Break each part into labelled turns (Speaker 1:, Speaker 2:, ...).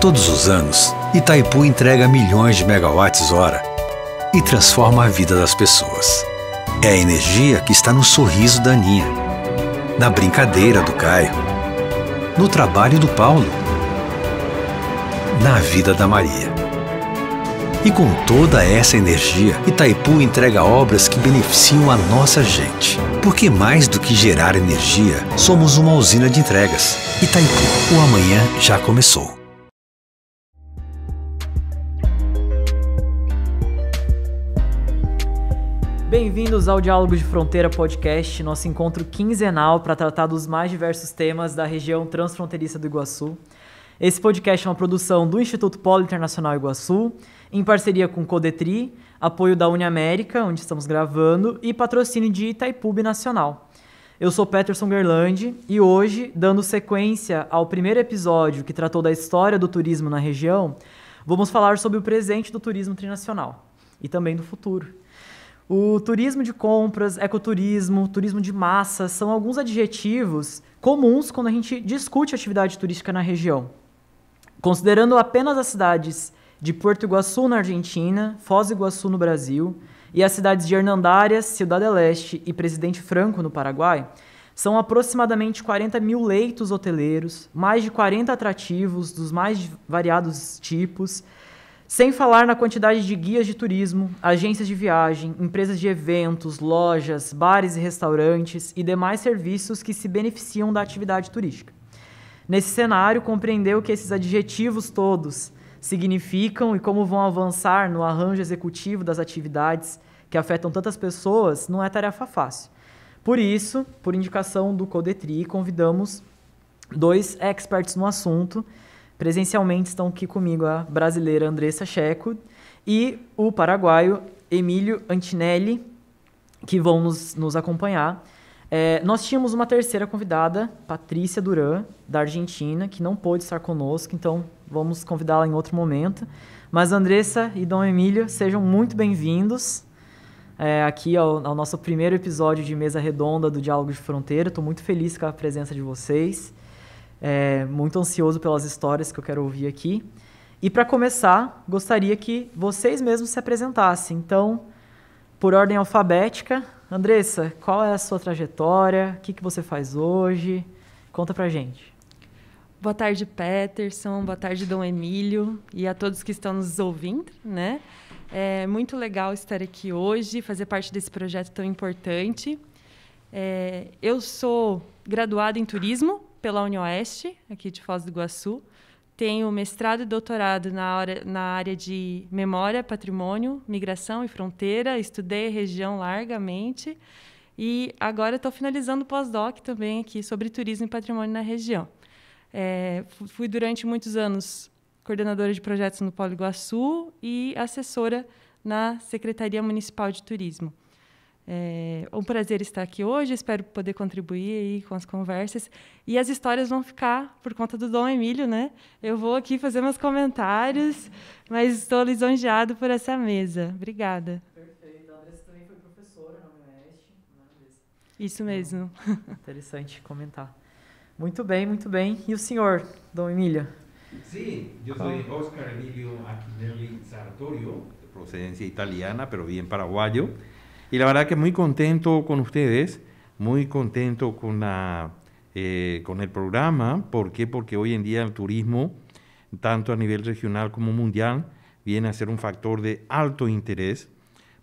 Speaker 1: Todos os anos, Itaipu entrega milhões de megawatts-hora e transforma a vida das pessoas. É a energia que está no sorriso da Aninha, na brincadeira do Caio, no trabalho do Paulo, na vida da Maria. E com toda essa energia, Itaipu entrega obras que beneficiam a nossa gente. Porque mais do que gerar energia, somos uma usina de entregas. Itaipu, o amanhã já começou.
Speaker 2: Bem-vindos ao Diálogos de Fronteira Podcast, nosso encontro quinzenal para tratar dos mais diversos temas da região transfronteiriça do Iguaçu. Esse podcast é uma produção do Instituto Polo Internacional Iguaçu, em parceria com o Codetri, apoio da Uniamérica, onde estamos gravando, e patrocínio de Itaipu Nacional. Eu sou Peterson Gerlandi e hoje, dando sequência ao primeiro episódio que tratou da história do turismo na região, vamos falar sobre o presente do turismo trinacional e também do futuro. O turismo de compras, ecoturismo, turismo de massa são alguns adjetivos comuns quando a gente discute atividade turística na região. Considerando apenas as cidades de Puerto Iguaçu, na Argentina, Foz do Iguaçu, no Brasil, e as cidades de Hernandarias, Ciudad del Este e Presidente Franco, no Paraguai, são aproximadamente 40 mil leitos hoteleiros, mais de 40 atrativos dos mais variados tipos, sem falar na quantidade de guias de turismo, agências de viagem, empresas de eventos, lojas, bares e restaurantes e demais serviços que se beneficiam da atividade turística. Nesse cenário, compreender o que esses adjetivos todos significam e como vão avançar no arranjo executivo das atividades que afetam tantas pessoas não é tarefa fácil. Por isso, por indicação do Codetri, convidamos dois experts no assunto. Presencialmente estão aqui comigo a brasileira Andressa Checo e o paraguaio Emílio Antinelli, que vão nos acompanhar. Nós tínhamos uma terceira convidada, Patrícia Duran, da Argentina, que não pôde estar conosco, então vamos convidá-la em outro momento. Mas Andressa e Dom Emílio, sejam muito bem-vindos aqui ao nosso primeiro episódio de Mesa Redonda do Diálogo de Fronteira. Estou muito feliz com a presença de vocês. Muito ansioso pelas histórias que eu quero ouvir aqui. E para começar, gostaria que vocês mesmos se apresentassem. Então, por ordem alfabética, Andressa, qual é a sua trajetória? O que você faz hoje? Conta pra gente.
Speaker 3: Boa tarde, Peterson. Boa tarde, Dom Emílio. E a todos que estão nos ouvindo, né? É muito legal estar aqui hoje, fazer parte desse projeto tão importante. Eu sou graduada em turismo pela UniOeste, aqui de Foz do Iguaçu. Tenho mestrado e doutorado na área de memória, patrimônio, migração e fronteira. Estudei a região largamente. E agora estou finalizando o pós-doc também aqui sobre turismo e patrimônio na região. Fui durante muitos anos coordenadora de projetos no Polo Iguaçu e assessora na Secretaria Municipal de Turismo. É um prazer estar aqui hoje, espero poder contribuir aí com as conversas. E as histórias vão ficar por conta do Dom Emílio, né? Eu vou aqui fazer meus comentários, mas estou lisonjeado por essa mesa. Obrigada.
Speaker 2: Perfeito. A Andressa também foi professora na UniOeste, né, Andressa?
Speaker 3: Isso mesmo.
Speaker 2: Interessante comentar. Muito bem, muito bem. E o senhor, Dom Emílio?
Speaker 4: Sí, yo soy Oscar Emilio Aquinelli Sartorio, de procedencia italiana, pero bien paraguayo. Y la verdad que muy contento con ustedes, muy contento con el programa. ¿Por qué? Porque hoy en día el turismo, tanto a nivel regional como mundial, viene a ser un factor de alto interés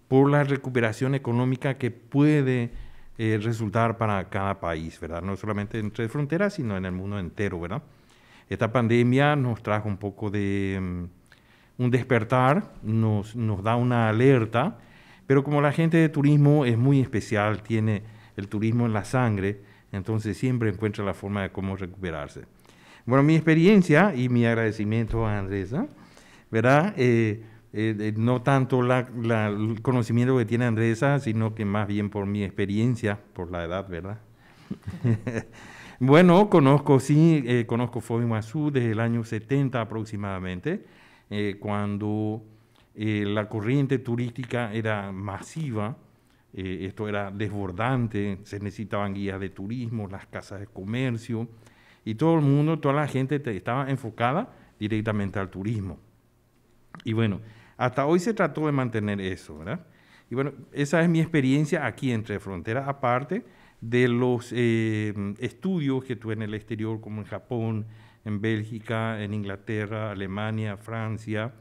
Speaker 4: por la recuperación económica que puede resultar para cada país, ¿verdad? No solamente entre fronteras, sino en el mundo entero, ¿verdad? Esta pandemia nos trajo un poco de un despertar, nos da una alerta. Pero como la gente de turismo es muy especial, tiene el turismo en la sangre, entonces siempre encuentra la forma de cómo recuperarse. Bueno, mi experiencia y mi agradecimiento a Andressa, ¿verdad? No tanto el conocimiento que tiene Andressa, sino que más bien por mi experiencia, por la edad, ¿verdad? Bueno, conozco Foz do Iguaçu desde el año 70 aproximadamente, cuando la corriente turística era masiva, esto era desbordante, se necesitaban guías de turismo, las casas de comercio, y todo el mundo, toda la gente estaba enfocada directamente al turismo. Y bueno, hasta hoy se trató de mantener eso, ¿verdad? Y bueno, esa es mi experiencia aquí en Tres Fronteras, aparte de los estudios que tuve en el exterior, como en Japón, en Bélgica, en Inglaterra, Alemania, Francia,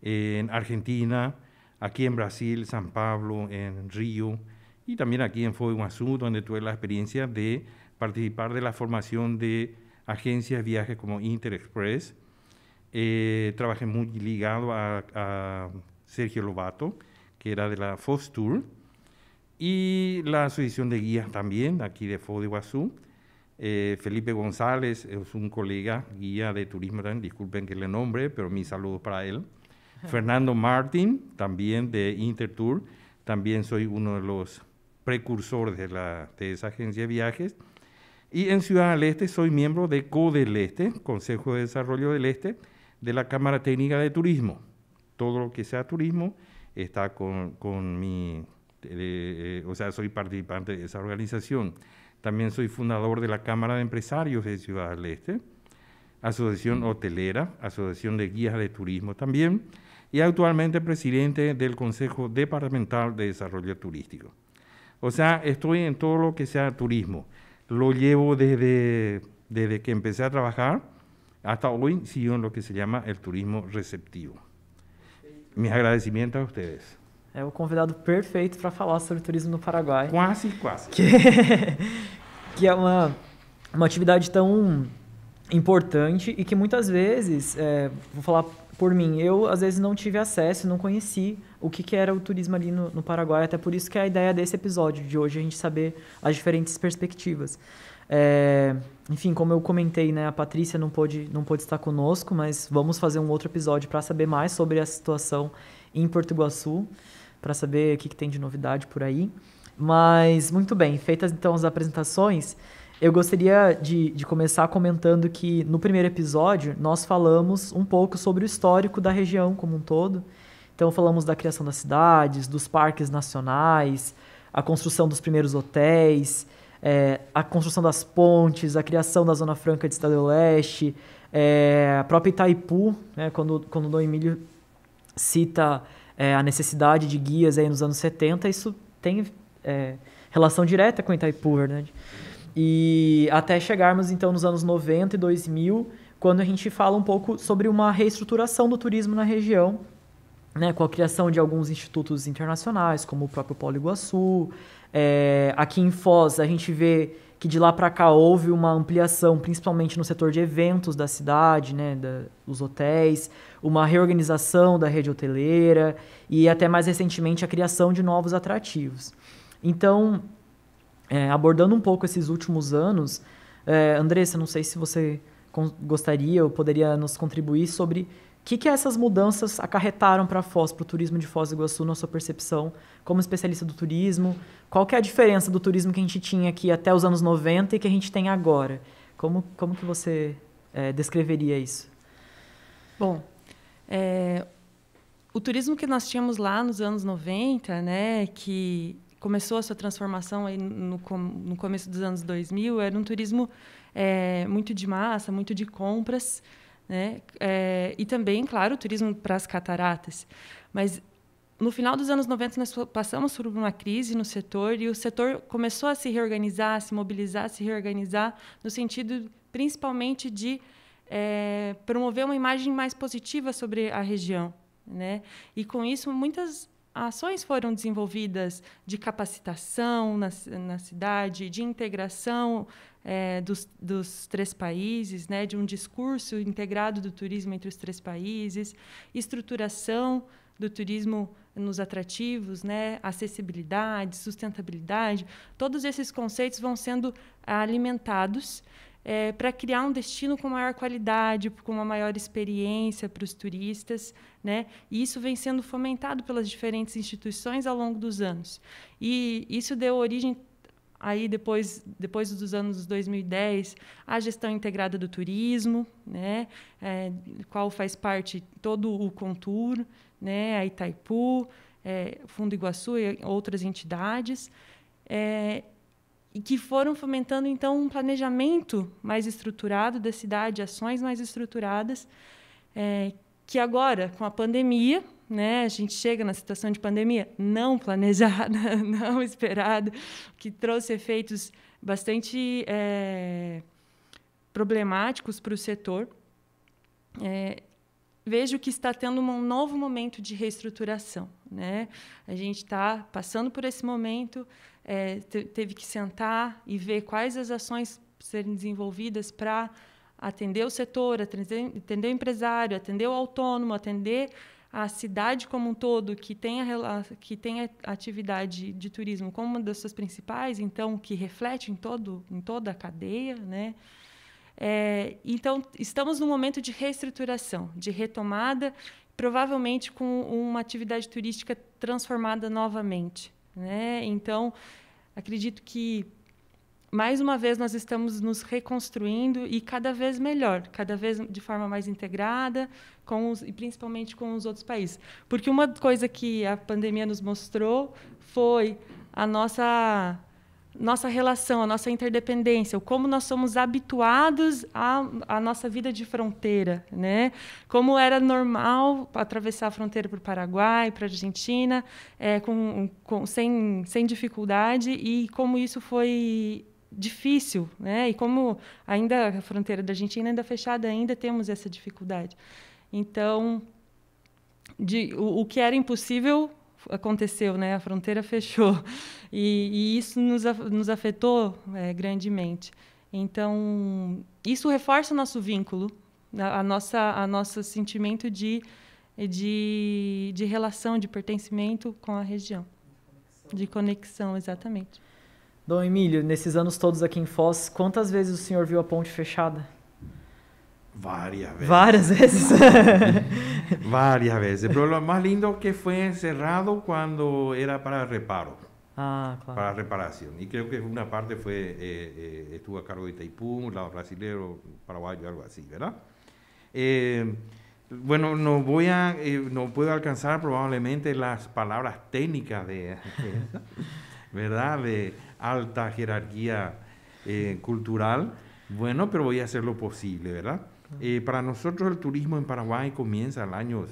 Speaker 4: en Argentina, aquí en Brasil, San Pablo, en Río, y también aquí en Foz do Iguazú, donde tuve la experiencia de participar de la formación de agencias de viajes como Interexpress. Trabajé muy ligado a Sergio Lobato, que era de la Foz Tour, y la asociación de guías también, aquí de Foz do Iguazú. Felipe González es un colega guía de turismo también, disculpen que le nombre, pero mis saludos para él. Fernando Martín, también de Intertour, también soy uno de los precursores de esa agencia de viajes. Y en Ciudad del Este soy miembro de CODEL Este, Consejo de Desarrollo del Este, de la Cámara Técnica de Turismo. Todo lo que sea turismo está con mi... o sea, soy participante de esa organización. También soy fundador de la Cámara de Empresarios de Ciudad del Este, Asociación Hotelera, Asociación de Guías de Turismo también, y actualmente presidente del Consejo Departamental de Desarrollo Turístico. O sea, estoy en todo lo que sea turismo. Lo llevo desde que empecé a trabajar hasta hoy, sigo en lo que se llama el turismo receptivo. Mis agradecimientos a ustedes.
Speaker 2: É o convidado perfeito para falar sobre turismo no Paraguai.
Speaker 4: Quase.
Speaker 2: Que é uma atividade tão importante e que muitas vezes, vou falar por mim, eu às vezes não tive acesso, não conheci o que era o turismo ali no Paraguai, até por isso que é a ideia desse episódio de hoje, a gente saber as diferentes perspectivas. Enfim, como eu comentei, né, a Patrícia não pôde estar conosco, mas vamos fazer um outro episódio para saber mais sobre a situação em Porto Iguaçu, para saber o que tem de novidade por aí. Mas, muito bem, feitas então as apresentações, eu gostaria de começar comentando que no primeiro episódio nós falamos um pouco sobre o histórico da região como um todo. Então falamos da criação das cidades, dos parques nacionais, a construção dos primeiros hotéis, a construção das pontes, a criação da Zona Franca de Estado do Leste, a própria Itaipu, né, quando o Dom Emílio cita a necessidade de guias aí nos anos 70, isso tem relação direta com Itaipu, verdade? E até chegarmos então nos anos 90 e 2000, quando a gente fala um pouco sobre uma reestruturação do turismo na região, né, com a criação de alguns institutos internacionais, como o próprio Polo Iguaçu. Aqui em Foz, a gente vê que de lá para cá houve uma ampliação, principalmente no setor de eventos da cidade, né, dos hotéis, uma reorganização da rede hoteleira e até mais recentemente a criação de novos atrativos. Então, abordando um pouco esses últimos anos, Andressa, não sei se você gostaria ou poderia nos contribuir sobre o que essas mudanças acarretaram para Foz, para o turismo de Foz do Iguaçu, na sua percepção, como especialista do turismo. Qual que é a diferença do turismo que a gente tinha aqui até os anos 90 e que a gente tem agora? Como que você descreveria isso?
Speaker 3: Bom, o turismo que nós tínhamos lá nos anos 90, né, que começou a sua transformação aí no começo dos anos 2000, era um turismo muito de massa, muito de compras, né? E também, claro, o turismo para as cataratas. Mas no final dos anos 90 nós passamos por uma crise no setor e o setor começou a se reorganizar, a se mobilizar, a se reorganizar no sentido principalmente de promover uma imagem mais positiva sobre a região, né? E com isso muitas ações foram desenvolvidas de capacitação na cidade, de integração dos três países, né, de um discurso integrado do turismo entre os três países, estruturação do turismo nos atrativos, né, acessibilidade, sustentabilidade. Todos esses conceitos vão sendo alimentados para criar um destino com maior qualidade, com uma maior experiência para os turistas, né? E isso vem sendo fomentado pelas diferentes instituições ao longo dos anos. E isso deu origem, aí depois dos anos 2010, à gestão integrada do turismo, né? Qual faz parte todo o Contour, né? A Itaipu, Fundo Iguaçu e outras entidades, e que foram fomentando, então, um planejamento mais estruturado da cidade, ações mais estruturadas, que agora, com a pandemia, né, a gente chega na situação de pandemia não planejada, não esperada, que trouxe efeitos bastante problemáticos para o setor. Vejo que está tendo um novo momento de reestruturação, né? A gente está passando por esse momento, teve que sentar e ver quais as ações serem desenvolvidas para atender o setor, atender o empresário, atender o autônomo, atender a cidade como um todo, que tem a atividade de turismo como uma das suas principais, então, que reflete em toda a cadeia, né? Então, estamos num momento de reestruturação, de retomada, provavelmente com uma atividade turística transformada novamente, né? Então, acredito que, mais uma vez, nós estamos nos reconstruindo e cada vez melhor, cada vez de forma mais integrada, e principalmente com os outros países. Porque uma coisa que a pandemia nos mostrou foi a nossa relação, a nossa interdependência, como nós somos habituados à nossa vida de fronteira, né? Como era normal atravessar a fronteira para o Paraguai, para a Argentina, sem dificuldade, e como isso foi difícil, né? E como ainda a fronteira da Argentina ainda fechada, ainda temos essa dificuldade. Então, o que era impossível aconteceu, né? A fronteira fechou e isso nos afetou grandemente. Então, isso reforça o nosso vínculo, a nosso sentimento de relação, de pertencimento com a região, de conexão, exatamente.
Speaker 2: Dom Emílio, nesses anos todos aqui em Foz, quantas vezes o senhor viu a ponte fechada?
Speaker 4: Varias veces.
Speaker 2: Várias vezes.
Speaker 4: Varias veces. Pero lo más lindo que fue cerrado cuando era para reparo.
Speaker 2: Ah, claro.
Speaker 4: Para reparación. Y creo que una parte estuvo a cargo de Itaipú, lado brasilero, paraguayo, algo así, ¿verdad? Bueno, no puedo alcanzar probablemente las palabras técnicas ¿verdad? De alta jerarquía cultural. Bueno, pero voy a hacer lo posible, ¿verdad? Para nosotros el turismo en Paraguay comienza en el año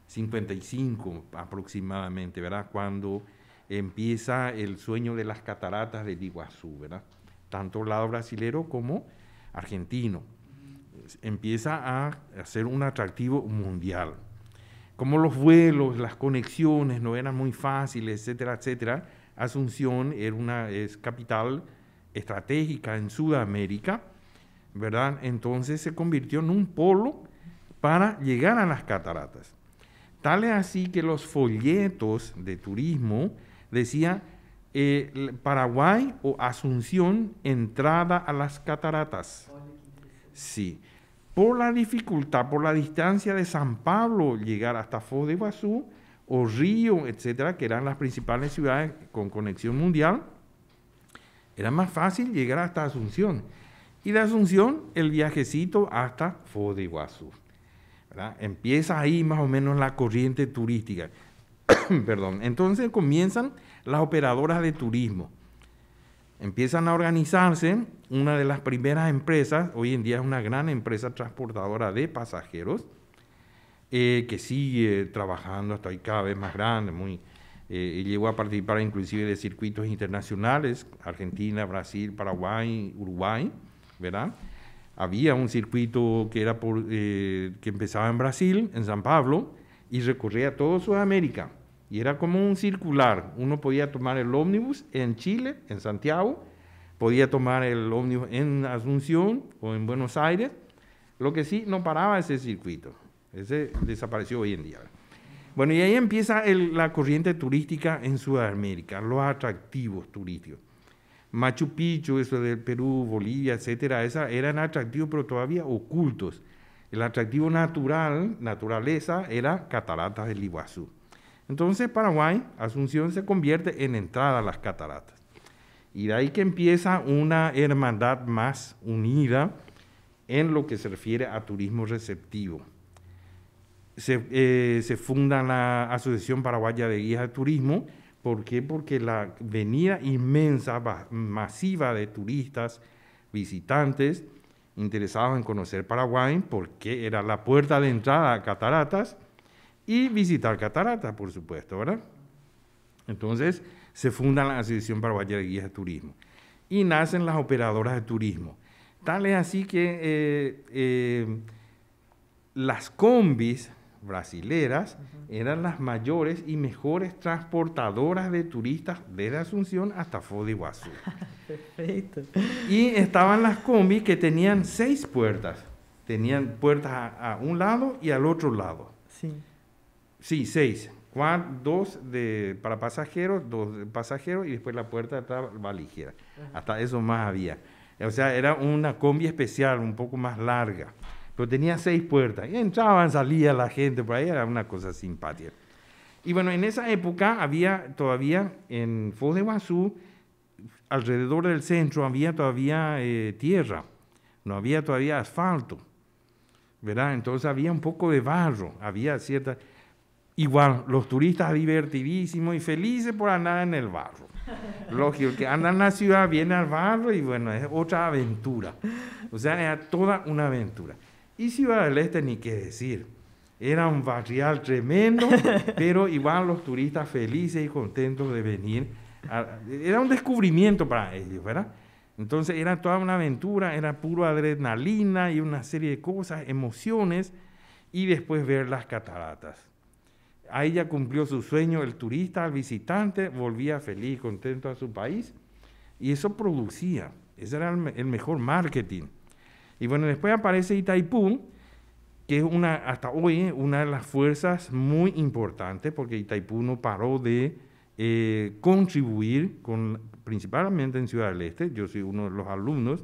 Speaker 4: 55 aproximadamente, ¿verdad? Cuando empieza el sueño de las cataratas del Iguazú, ¿verdad? Tanto el lado brasilero como argentino. Empieza a ser un atractivo mundial. Como los vuelos, las conexiones no eran muy fáciles, etcétera, etcétera, Asunción es capital estratégica en Sudamérica, ¿verdad? Entonces se convirtió en un polo para llegar a las cataratas. Tal es así que los folletos de turismo decían Paraguay o Asunción, entrada a las cataratas. Sí. Por la dificultad, por la distancia de San Pablo llegar hasta Foz de Iguazú o Río, etcétera, que eran las principales ciudades con conexión mundial, era más fácil llegar hasta Asunción. Y de Asunción, el viajecito hasta Foz de Iguazú, ¿verdad? Empieza ahí más o menos la corriente turística. Perdón. Entonces comienzan las operadoras de turismo. Empiezan a organizarse. Una de las primeras empresas, hoy en día es una gran empresa transportadora de pasajeros, que sigue trabajando hasta hoy cada vez más grande, llegó a participar inclusive de circuitos internacionales, Argentina, Brasil, Paraguay, Uruguay, ¿verdad? Había un circuito que era que empezaba en Brasil, en San Pablo, y recorría toda Sudamérica. Y era como un circular. Uno podía tomar el ómnibus en Chile, en Santiago, podía tomar el ómnibus en Asunción o en Buenos Aires. Lo que sí, no paraba ese circuito. Ese desapareció hoy en día. Bueno, y ahí empieza la corriente turística en Sudamérica, los atractivos turísticos. Machu Picchu, eso del Perú, Bolivia, etcétera, eran atractivos, pero todavía ocultos. El atractivo naturaleza, era Cataratas del Iguazú. Entonces, Paraguay, Asunción, se convierte en entrada a las cataratas. Y de ahí que empieza una hermandad más unida en lo que se refiere a turismo receptivo. Se funda la Asociación Paraguaya de Guías de Turismo. ¿Por qué? Porque la venida inmensa, masiva de turistas, visitantes, interesados en conocer Paraguay porque era la puerta de entrada a cataratas y visitar cataratas, por supuesto, ¿verdad? Entonces se funda la Asociación Paraguaya de Guías de Turismo y nacen las operadoras de turismo. Tal es así que las combis brasileras eran las mayores y mejores transportadoras de turistas desde Asunción hasta Foz de Iguazú.
Speaker 2: Perfeito.
Speaker 4: Y estaban las combis que tenían 6 puertas. Tenían puertas a un lado y al otro lado.
Speaker 2: Sí.
Speaker 4: Sí, 6. 2 para pasajeros, 2 de pasajeros y después la puerta de atrás valijera. Hasta eso más había. O sea, era una combi especial, un poco más larga. Pero tenía 6 puertas. Y entraban, salía la gente por ahí, era una cosa simpática. Y bueno, en esa época había todavía en Foz de Iguazú, alrededor del centro, había todavía tierra. No había todavía asfalto, ¿verdad? Entonces había un poco de barro, había cierta... Igual, los turistas divertidísimos y felices por andar en el barro. Lógico, el que anda en la ciudad viene al barro y bueno, es otra aventura. O sea, era toda una aventura. Y Ciudad del Este, ni qué decir. Era un barrial tremendo, pero igual los turistas felices y contentos de venir. Era un descubrimiento para ellos, ¿verdad? Entonces era toda una aventura, era puro adrenalina y una serie de cosas, emociones, y después ver las cataratas. Ahí ya cumplió su sueño el turista, el visitante, volvía feliz, contento a su país, y eso producía, ese era el mejor marketing. Y bueno, después aparece Itaipú, que es hasta hoy una de las fuerzas muy importantes, porque Itaipú no paró de contribuir, principalmente en Ciudad del Este, yo soy uno de los alumnos,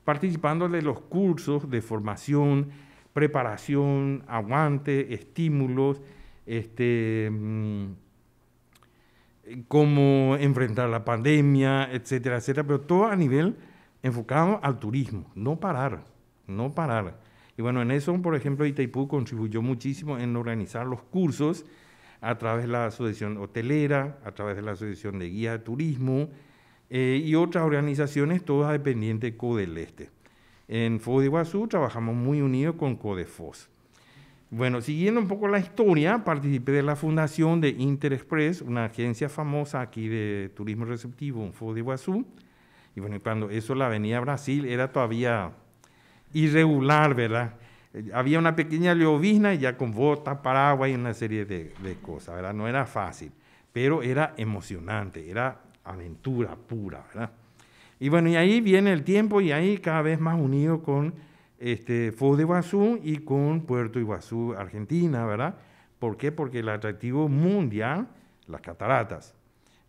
Speaker 4: participando de los cursos de formación, preparación, aguante, estímulos, cómo enfrentar la pandemia, etcétera, etcétera, pero todo a nivel enfocado al turismo, no parar. Y bueno, en eso, por ejemplo, Itaipú contribuyó muchísimo en organizar los cursos a través de la Asociación Hotelera, a través de la Asociación de Guía de Turismo y otras organizaciones, todas dependientes de Codel Este. En Foz de Iguazú trabajamos muy unidos con Codefoz. Bueno, siguiendo un poco la historia, participé de la fundación de Interexpress, una agencia famosa aquí de turismo receptivo en Foz de Iguazú. Y bueno, cuando eso, la avenida Brasil era todavía irregular, ¿verdad? Había una pequeña llovizna y ya con botas, paraguas y una serie de cosas, ¿verdad? No era fácil, pero era emocionante, era aventura pura, ¿verdad? Y bueno, y ahí viene el tiempo y ahí cada vez más unido con Foz de Iguazú y con Puerto Iguazú, Argentina, ¿verdad? ¿Por qué? Porque el atractivo mundial, las cataratas.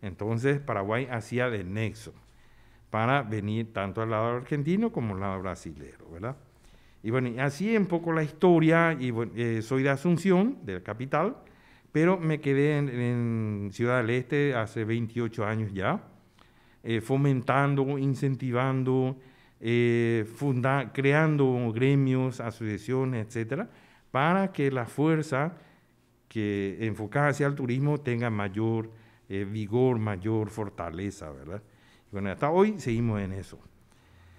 Speaker 4: Entonces Paraguay hacía de nexo para venir tanto al lado argentino como al lado brasilero, ¿verdad? Y bueno, así un poco la historia, y bueno, soy de Asunción, de la capital, pero me quedé en Ciudad del Este hace 28 años ya, fomentando, incentivando, creando gremios, asociaciones, etcétera, para que la fuerza que enfocada hacia el turismo tenga mayor vigor, mayor fortaleza, ¿verdad? Y bueno, hasta hoy seguimos en eso.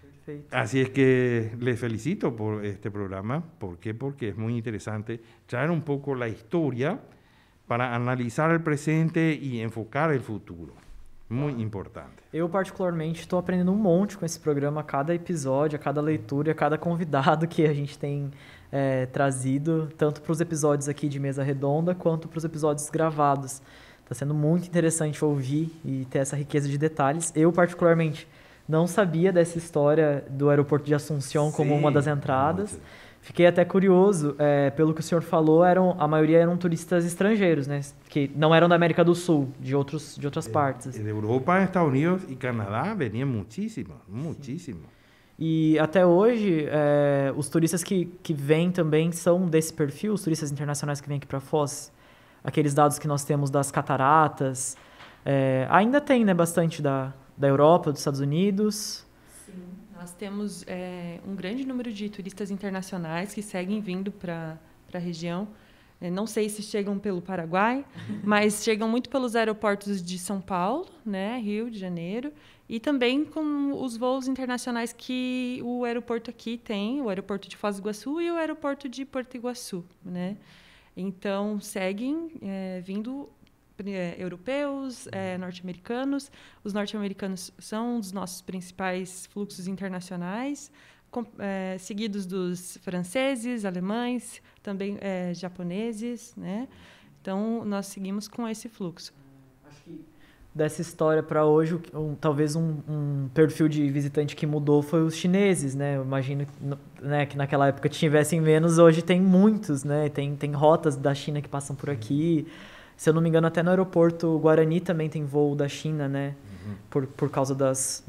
Speaker 4: Perfecto. Así es que les felicito por este programa. ¿Por qué? Porque es muy interesante traer un poco la historia para analisar el presente y enfocar el futuro. Muito importante.
Speaker 2: Eu, particularmente, estou aprendendo um monte com esse programa, a cada episódio, a cada leitura, a cada convidado que a gente tem trazido, tanto para os episódios aqui de Mesa Redonda, quanto para os episódios gravados. Está sendo muito interessante ouvir e ter essa riqueza de detalhes. Eu, particularmente, não sabia dessa história do aeroporto de Assunção como uma das entradas. Muito. Fiquei até curioso, pelo que o senhor falou, a maioria eram turistas estrangeiros, né? Que não eram da América do Sul, de outras partes.
Speaker 4: De Europa, Estados Unidos e Canadá veniam muitíssimo.
Speaker 2: E até hoje, os turistas que vêm também são desse perfil, os turistas internacionais que vêm aqui para Foz, aqueles dados que nós temos das cataratas, ainda tem, né, bastante da Europa, dos Estados Unidos.
Speaker 3: Nós temos um grande número de turistas internacionais que seguem vindo para a região. Não sei se chegam pelo Paraguai, mas chegam muito pelos aeroportos de São Paulo, né, Rio de Janeiro, e também com os voos internacionais que o aeroporto aqui tem, o aeroporto de Foz do Iguaçu e o aeroporto de Porto Iguaçu, né? Então, seguem vindo europeus, norte-americanos. Os norte-americanos são um dos nossos principais fluxos internacionais, seguidos dos franceses, alemães, também japoneses, né? Então, nós seguimos com esse fluxo.
Speaker 2: Acho que dessa história para hoje, talvez um perfil de visitante que mudou foi os chineses, né? Eu imagino né, que naquela época tivessem menos, hoje tem muitos, né? Tem rotas da China que passam por aqui. Se eu não me engano, até no aeroporto Guarani também tem voo da China, né? Por causa das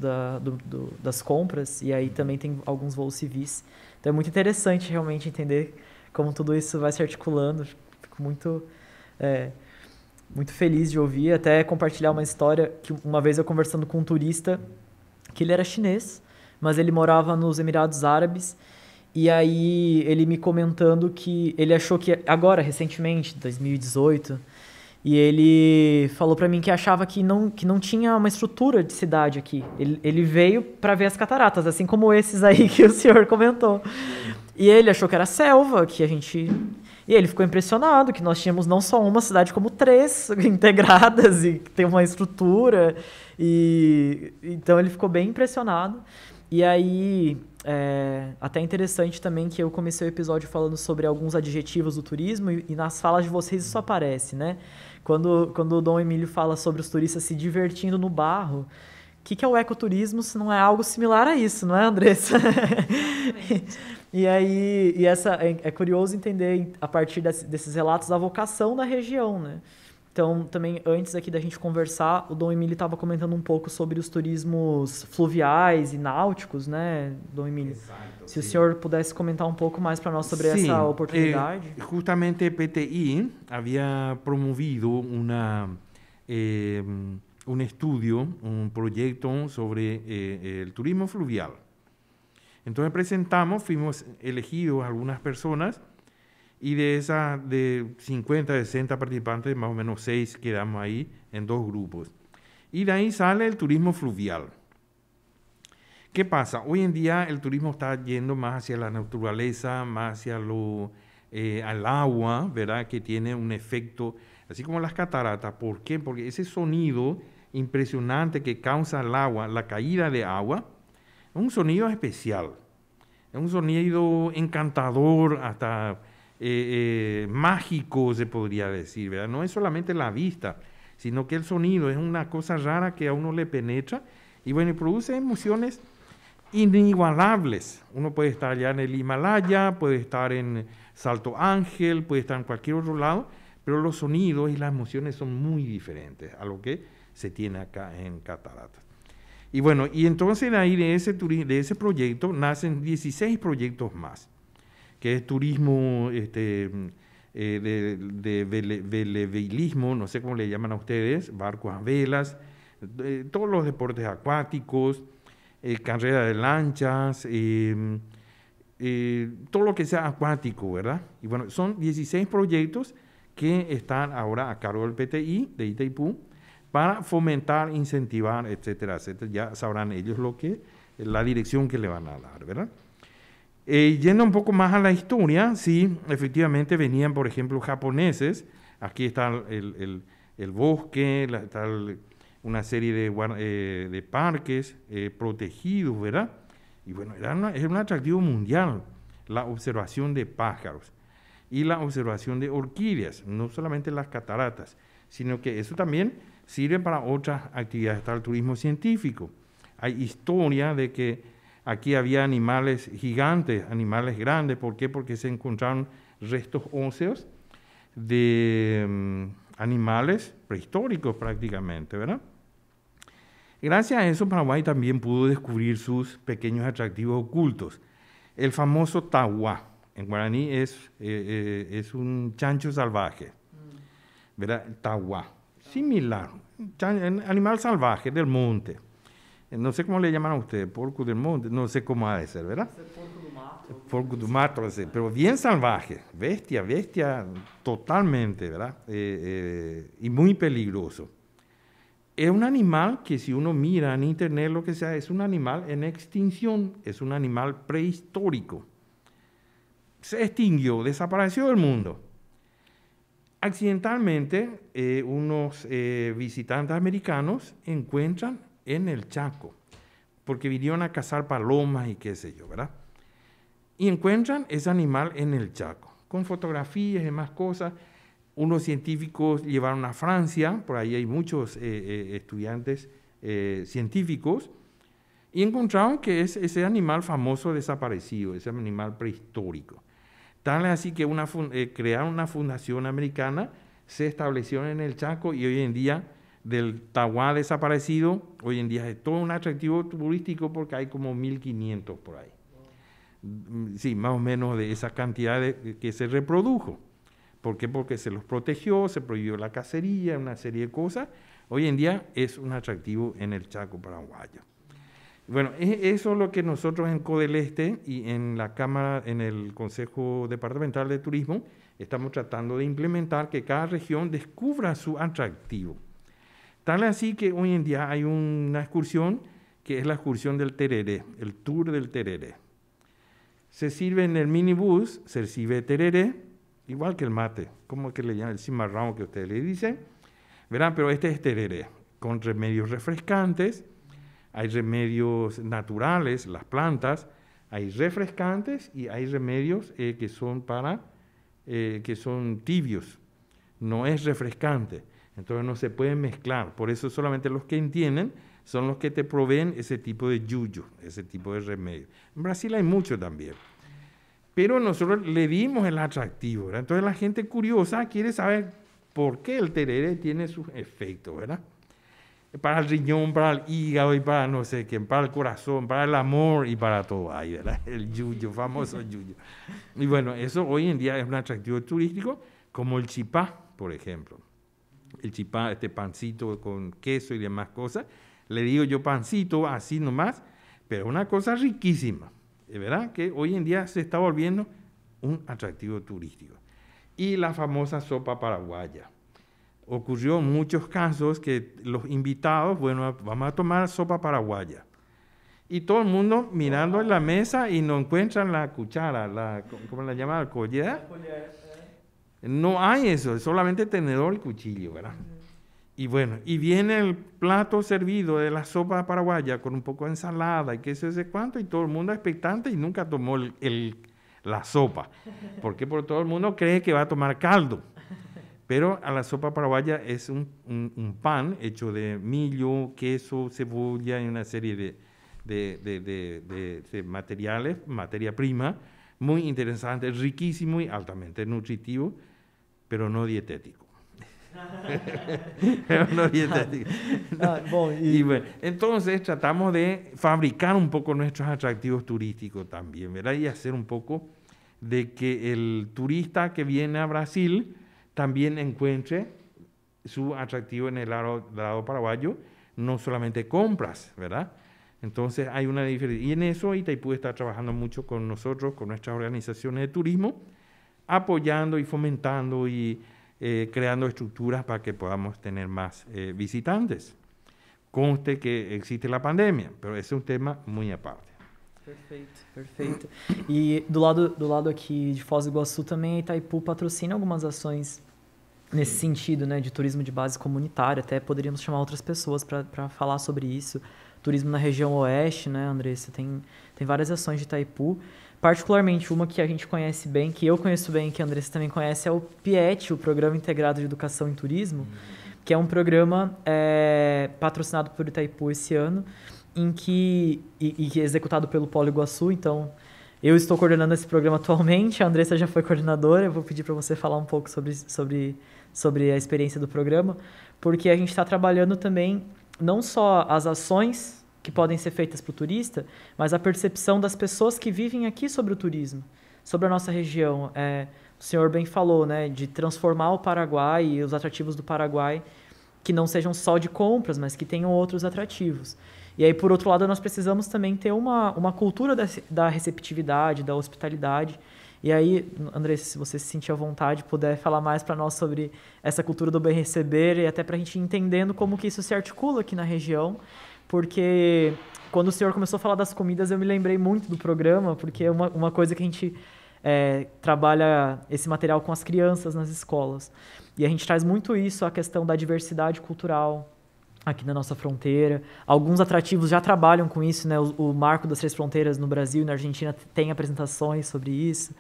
Speaker 2: compras, e aí também tem alguns voos civis. Então é muito interessante realmente entender como tudo isso vai se articulando. Fico muito feliz de ouvir, até compartilhar uma história que uma vez eu conversando com um turista, que ele era chinês, mas ele morava nos Emirados Árabes, e aí ele me comentando que ele achou que agora, recentemente, 2018... E ele falou para mim que achava que não tinha uma estrutura de cidade aqui. Ele veio para ver as cataratas, assim como esses aí que o senhor comentou. E ele achou que era selva, que a gente... E ele ficou impressionado que nós tínhamos não só uma cidade, como 3 integradas e que tem uma estrutura. Então ele ficou bem impressionado. E aí, até interessante também que eu comecei o episódio falando sobre alguns adjetivos do turismo e nas falas de vocês isso aparece, né? Quando o Dom Emílio fala sobre os turistas se divertindo no barro, o que é o ecoturismo se não é algo similar a isso, não é, Andressa? E aí, é curioso entender, a partir desses relatos, a vocação da região, né? Então, também, antes aqui da gente conversar, o Dom Emílio estava comentando um pouco sobre os turismos fluviais e náuticos, né, Dom Emílio? Exato, se o senhor pudesse comentar um pouco mais para nós sobre essa oportunidade.
Speaker 4: Justamente PTI había promovido un estudio, un proyecto sobre el turismo fluvial. Entonces presentamos, fuimos elegidos algunas personas, y de 50, 60 participantes, más o menos 6 quedamos ahí en 2 grupos. Y de ahí sale el turismo fluvial. ¿Qué pasa? Hoy en día el turismo está yendo más hacia la naturaleza, más hacia al agua, ¿verdad? Que tiene un efecto, así como las cataratas. ¿Por qué? Porque ese sonido impresionante que causa el agua, la caída de agua, es un sonido especial. Es un sonido encantador, hasta... mágico se podría decir, ¿verdad? No es solamente la vista, sino que el sonido es una cosa rara que a uno le penetra y bueno, produce emociones inigualables. Uno puede estar allá en el Himalaya, puede estar en Salto Ángel, puede estar en cualquier otro lado, pero los sonidos y las emociones son muy diferentes a lo que se tiene acá en Cataratas. Y bueno, y entonces de ahí de ese proyecto nacen 16 proyectos más, que es turismo veleveilismo, no sé cómo le llaman a ustedes, barcos a velas, todos los deportes acuáticos, carrera de lanchas, todo lo que sea acuático, ¿verdad? Y bueno, son 16 proyectos que están ahora a cargo del PTI de Itaipú para fomentar, incentivar, etcétera, etcétera. Ya sabrán ellos la dirección que le van a dar, ¿verdad? Yendo un poco más a la historia, sí, efectivamente venían, por ejemplo, japoneses. Aquí está el bosque, está una serie de parques protegidos, ¿verdad? Y bueno, es un atractivo mundial la observación de pájaros y la observación de orquídeas, no solamente las cataratas, sino que eso también sirve para otras actividades. Está el turismo científico. Hay historia de que aquí había animales gigantes, animales grandes. ¿Por qué? Porque se encontraron restos óseos de animales prehistóricos prácticamente, ¿verdad? Gracias a eso, Paraguay también pudo descubrir sus pequeños atractivos ocultos. El famoso tahuá, en guaraní es un chancho salvaje, ¿verdad? Tahuá, similar, animal salvaje del monte. no sé cómo le llaman a ustedes, porco del monte, no sé cómo ha de ser, ¿verdad? Porco do mato, pero bien salvaje, bestia totalmente, ¿verdad? Y muy peligroso. Es un animal que si uno mira en internet, lo que sea, es un animal en extinción, es un animal prehistórico. Se extinguió, desapareció del mundo. Accidentalmente, unos visitantes americanos encuentran en el Chaco, porque vinieron a cazar palomas y qué sé yo, ¿verdad? Y encuentran ese animal en el Chaco, con fotografías y demás cosas. Unos científicos llevaron a Francia, por ahí hay muchos estudiantes científicos, y encontraron que es ese animal famoso desaparecido, ese animal prehistórico. Tal es así que crearon una fundación americana, se establecieron en el Chaco y hoy en día del tahuá desaparecido, hoy en día es todo un atractivo turístico porque hay como 1.500 por ahí. Sí, más o menos de esa cantidad que se reprodujo. ¿Por qué? Porque se los protegió, se prohibió la cacería, una serie de cosas. Hoy en día es un atractivo en el Chaco paraguayo. Bueno, eso es lo que nosotros en Codeleste y en la Cámara, en el Consejo Departamental de Turismo, estamos tratando de implementar que cada región descubra su atractivo. Tal así que hoy en día hay una excursión que es la excursión del tereré, el tour del tereré. Se sirve en el minibús, se sirve tereré, igual que el mate, como que le llaman el cimarrón que ustedes le dicen, verán, pero este es tereré, con remedios refrescantes, hay remedios naturales, las plantas, hay refrescantes y hay remedios que son tibios, no es refrescante, entonces no se pueden mezclar, por eso solamente los que entienden son los que te proveen ese tipo de yuyo, ese tipo de remedio. En Brasil hay mucho también. Pero nosotros le dimos el atractivo, ¿verdad? Entonces la gente curiosa quiere saber por qué el tereré tiene sus efectos, ¿verdad? Para el riñón, para el hígado y para no sé quién, para el corazón, para el amor y para todo ahí, ¿verdad? El yuyo, famoso yuyo. Y bueno, eso hoy en día es un atractivo turístico, como el chipá, por ejemplo. El chipá, este pancito con queso y demás cosas. Le digo yo pancito, así nomás, pero una cosa riquísima. Es verdad que hoy en día se está volviendo un atractivo turístico. Y la famosa sopa paraguaya. Ocurrió en muchos casos que los invitados, bueno, vamos a tomar sopa paraguaya. Y todo el mundo mirando en la mesa y no encuentran la cuchara, ¿cómo la llaman? ¿La collera? No hay eso, es solamente tenedor y cuchillo, ¿verdad? Y bueno, y viene el plato servido de la sopa paraguaya con un poco de ensalada y qué sé cuánto, y todo el mundo expectante y nunca tomó la sopa. ¿Por qué? Porque todo el mundo cree que va a tomar caldo. Pero a la sopa paraguaya es un pan hecho de millo, queso, cebolla y una serie de materiales, materia prima, muy interesante, riquísimo y altamente nutritivo, pero no dietético. No dietético. Y bueno, entonces tratamos de fabricar un poco nuestros atractivos turísticos también, ¿verdad? Y hacer un poco de que el turista que viene a Brasil también encuentre su atractivo en el lado paraguayo, no solamente compras, ¿verdad? Entonces hay una diferencia. Y en eso Itaipú está trabajando mucho con nosotros, con nuestras organizaciones de turismo, apoyando y fomentando y creando estructuras para que podamos tener más visitantes. Conste que existe la pandemia, pero ese es un tema muy aparte.
Speaker 2: Perfeito, perfeito. E do lado aqui de Foz do Iguaçu também a Itaipu patrocina algumas ações nesse sentido, né, de turismo de base comunitária. Até poderíamos chamar outras pessoas para falar sobre isso. Turismo na região oeste, né, Andressa? Tem várias ações de Itaipu. Particularmente uma que a gente conhece bem, que eu conheço bem, que a Andressa também conhece, é o PIET, o Programa Integrado de Educação em Turismo, que é um programa patrocinado por Itaipu esse ano, em que é executado pelo Polo Iguaçu. Então, eu estou coordenando esse programa atualmente, a Andressa já foi coordenadora, eu vou pedir para você falar um pouco sobre a experiência do programa, porque a gente está trabalhando também não só as ações que podem ser feitas para o turista, mas a percepção das pessoas que vivem aqui sobre o turismo, sobre a nossa região. O senhor bem falou, né, de transformar o Paraguai e os atrativos do Paraguai que não sejam só de compras, mas que tenham outros atrativos. E aí, por outro lado, nós precisamos também ter uma cultura da receptividade, da hospitalidade. E aí, Andressa, se você se sentir à vontade, puder falar mais para nós sobre essa cultura do bem receber e até para a gente ir entendendo como que isso se articula aqui na região, porque quando o senhor começou a falar das comidas, eu me lembrei muito do programa, porque é uma coisa que a gente trabalha esse material com as crianças nas escolas. E a gente traz muito isso, a questão da diversidade cultural aqui na nossa fronteira. Alguns atrativos já trabalham com isso, né? O Marco das Três Fronteiras no Brasil e na Argentina tem apresentações sobre isso.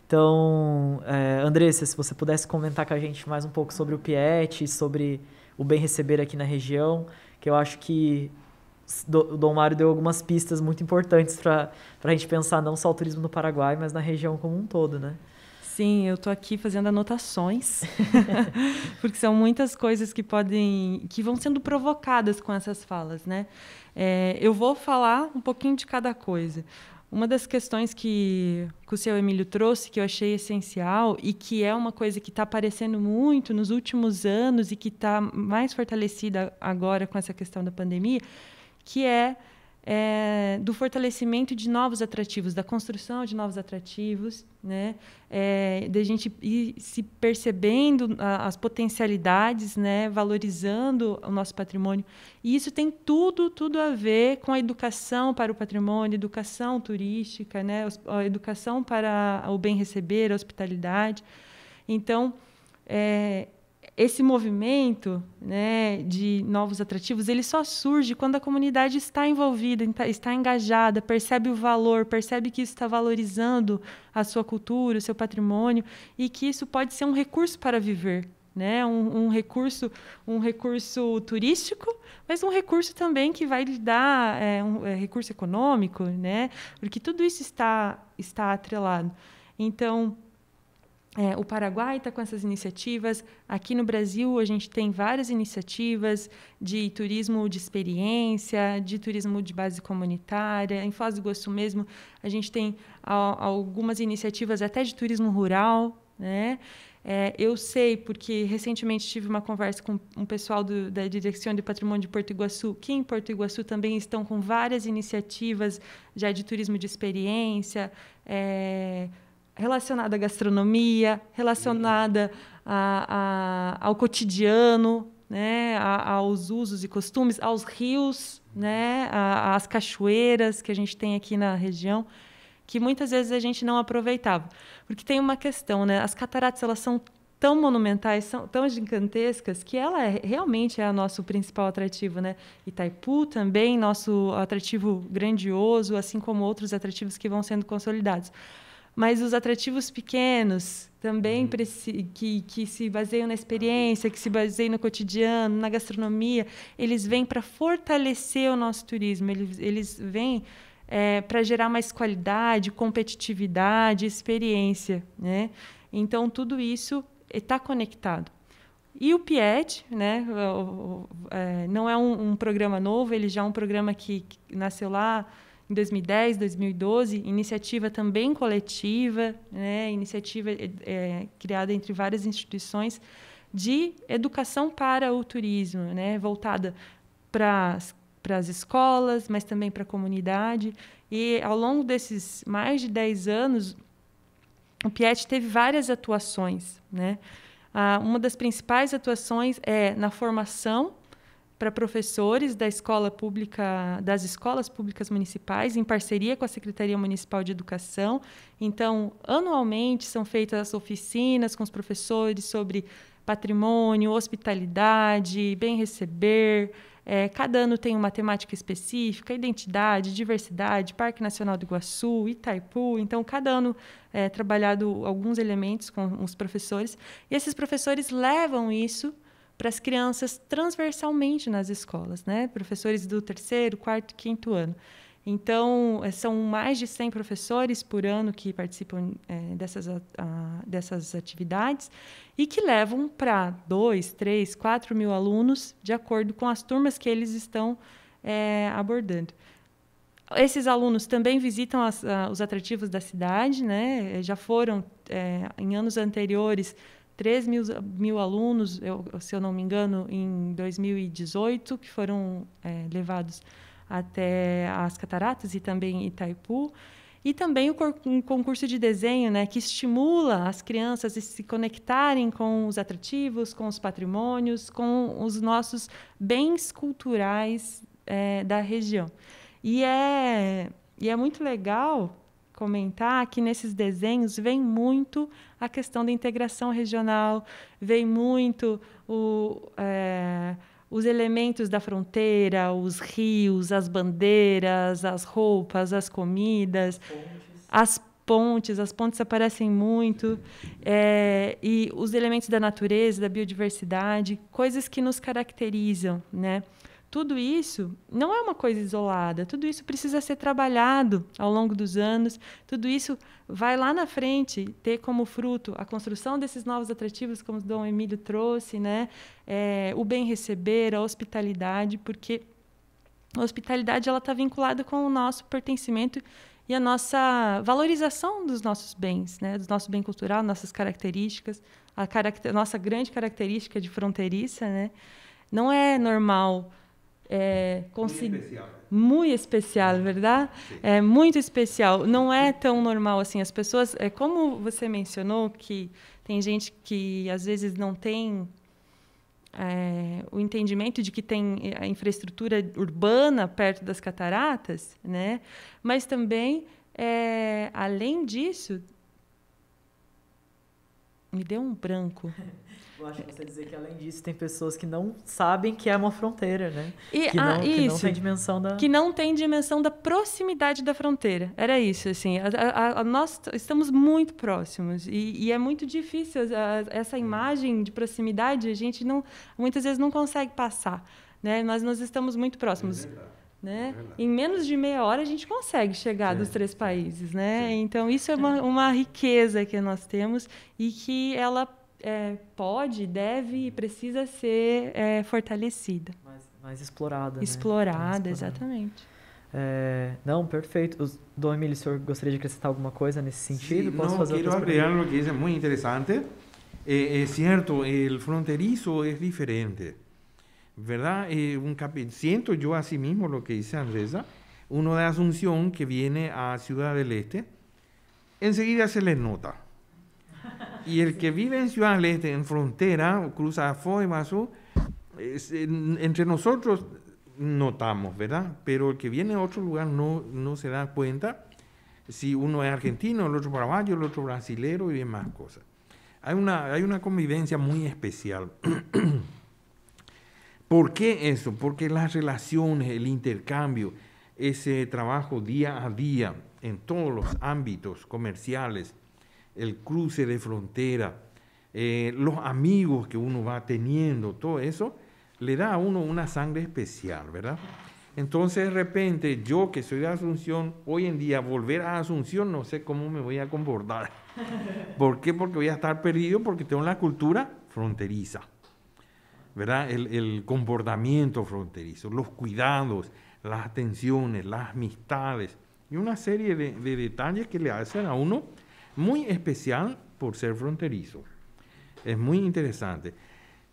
Speaker 2: Então, Andressa, se você pudesse comentar com a gente mais um pouco sobre o PIET, sobre o bem receber aqui na região, que eu acho que o Dom Mário deu algumas pistas muito importantes para a gente pensar não só o turismo no Paraguai, mas na região como um todo, né?
Speaker 3: Sim, eu estou aqui fazendo anotações, porque são muitas coisas que vão sendo provocadas com essas falas, né? Eu vou falar um pouquinho de cada coisa. Uma das questões que o seu Emílio trouxe, que eu achei essencial e que é uma coisa que está aparecendo muito nos últimos anos e que está mais fortalecida agora com essa questão da pandemia, que é do fortalecimento de novos atrativos, da construção de novos atrativos, né? Da gente ir se percebendo as potencialidades, né? Valorizando o nosso patrimônio. E isso tem tudo a ver com a educação para o patrimônio, educação turística, né? A educação para o bem receber, a hospitalidade. Então, esse movimento, né, de novos atrativos, ele só surge quando a comunidade está envolvida, está engajada, percebe o valor, percebe que isso está valorizando a sua cultura, o seu patrimônio, e que isso pode ser um recurso para viver, né? um recurso turístico, mas um recurso também que vai lhe dar recurso econômico, né? Porque tudo isso está atrelado. Então, o Paraguai está com essas iniciativas. Aqui no Brasil, a gente tem várias iniciativas de turismo de experiência, de turismo de base comunitária. Em Foz do Iguaçu mesmo, a gente tem algumas iniciativas até de turismo rural, né? Eu sei, porque recentemente tive uma conversa com um pessoal da Direção de Patrimônio de Porto Iguaçu, que em Porto Iguaçu também estão com várias iniciativas já de turismo de experiência, relacionada à gastronomia, relacionada ao cotidiano, né, aos usos e costumes, aos rios, né, às cachoeiras que a gente tem aqui na região, que muitas vezes a gente não aproveitava. Porque tem uma questão, né? As cataratas, elas são tão monumentais, são tão gigantescas, que ela realmente é o nosso principal atrativo, né? Itaipu também, nosso atrativo grandioso, assim como outros atrativos que vão sendo consolidados. Mas os atrativos pequenos também que se baseiam na experiência, que se baseiam no cotidiano, na gastronomia, eles vêm para fortalecer o nosso turismo, eles vêm para gerar mais qualidade, competitividade, experiência, né? Então, tudo isso está conectado. E o PIET, né, não é um programa novo, ele já é um programa que nasceu lá em 2010, 2012, iniciativa também coletiva, né, iniciativa criada entre várias instituições de educação para o turismo, né, voltada para as escolas, mas também para a comunidade. E, ao longo desses mais de 10 anos, o PIET teve várias atuações, né? Uma das principais atuações é na formação para professores das escolas públicas municipais, em parceria com a Secretaria Municipal de Educação. Então, anualmente, são feitas oficinas com os professores sobre patrimônio, hospitalidade, bem receber. Cada ano tem uma temática específica, identidade, diversidade, Parque Nacional do Iguaçu, Itaipu. Então, cada ano é trabalhado alguns elementos com os professores. E esses professores levam isso para as crianças transversalmente nas escolas, né? Professores do 3º, 4º, 5º ano. Então, são mais de 100 professores por ano que participam dessas atividades e que levam para 2, 3, 4 mil alunos, de acordo com as turmas que eles estão abordando. Esses alunos também visitam os atrativos da cidade, né? Já foram, em anos anteriores, 3 mil alunos, se eu não me engano, em 2018, que foram levados até as cataratas e também Itaipu. E também um concurso de desenho, né, que estimula as crianças a se conectarem com os atrativos, com os patrimônios, com os nossos bens culturais da região. E é muito legal comentar que nesses desenhos vem muito a questão da integração regional, vem muito os elementos da fronteira, os rios, as bandeiras, as roupas, as comidas, as pontes aparecem muito, e os elementos da natureza, da biodiversidade, coisas que nos caracterizam, né? Tudo isso não é uma coisa isolada, tudo isso precisa ser trabalhado ao longo dos anos, tudo isso vai lá na frente ter como fruto a construção desses novos atrativos, como o Dom Emílio trouxe, né? O bem receber, a hospitalidade, porque a hospitalidade está vinculada com o nosso pertencimento e a nossa valorização dos nossos bens, né? Do nosso bem cultural, nossas características, a nossa grande característica de fronteiriça, né? Não é normal... Muito especial, verdade? Sim. É muito especial. Não é tão normal assim. As pessoas, como você mencionou, que tem gente que às vezes não tem o entendimento de que tem a infraestrutura urbana perto das cataratas, né? Mas também, além disso, me deu um branco.
Speaker 2: Eu acho que você dizer que, além disso, tem pessoas que não sabem que é uma fronteira, né?
Speaker 3: Que não tem dimensão da... Que não tem dimensão da proximidade da fronteira. Era isso, assim. Nós estamos muito próximos. E é muito difícil. Essa imagem de proximidade, a gente muitas vezes não consegue passar, né? Mas nós estamos muito próximos. Né? Em menos de meia hora, a gente consegue chegar dos 3 países. Né? Então, isso é uma riqueza que nós temos e que ela... pode, deve e precisa ser fortalecida.
Speaker 2: Mais explorada.
Speaker 3: Explorada, né? Exatamente.
Speaker 2: Não, perfeito. Dom Emílio, o senhor gostaria de acrescentar alguma coisa nesse sentido?
Speaker 4: Sí, quiero agregar lo que es muy interesante. Es cierto, el fronterizo es diferente, ¿verdad? Siento yo así mismo lo que dice Andresa, uno de Asunción que viene a Ciudad del Este, enseguida se les nota. Y el que vive en Ciudad del Este, en frontera, cruza Foz y Mazo, entre nosotros notamos, ¿verdad? Pero el que viene a otro lugar no se da cuenta si uno es argentino, el otro paraguayo, el otro brasilero y demás cosas. Hay una convivencia muy especial. ¿Por qué eso? Porque las relaciones, el intercambio, ese trabajo día a día en todos los ámbitos comerciales, el cruce de frontera, los amigos que uno va teniendo, todo eso le da a uno una sangre especial, ¿verdad? Entonces, de repente, yo que soy de Asunción, hoy en día volver a Asunción no sé cómo me voy a comportar. ¿Por qué? Porque voy a estar perdido porque tengo la cultura fronteriza, ¿verdad? El comportamiento fronterizo, los cuidados, las atenciones, las amistades y una serie de detalles que le hacen a uno muy especial por ser fronterizo. Es muy interesante.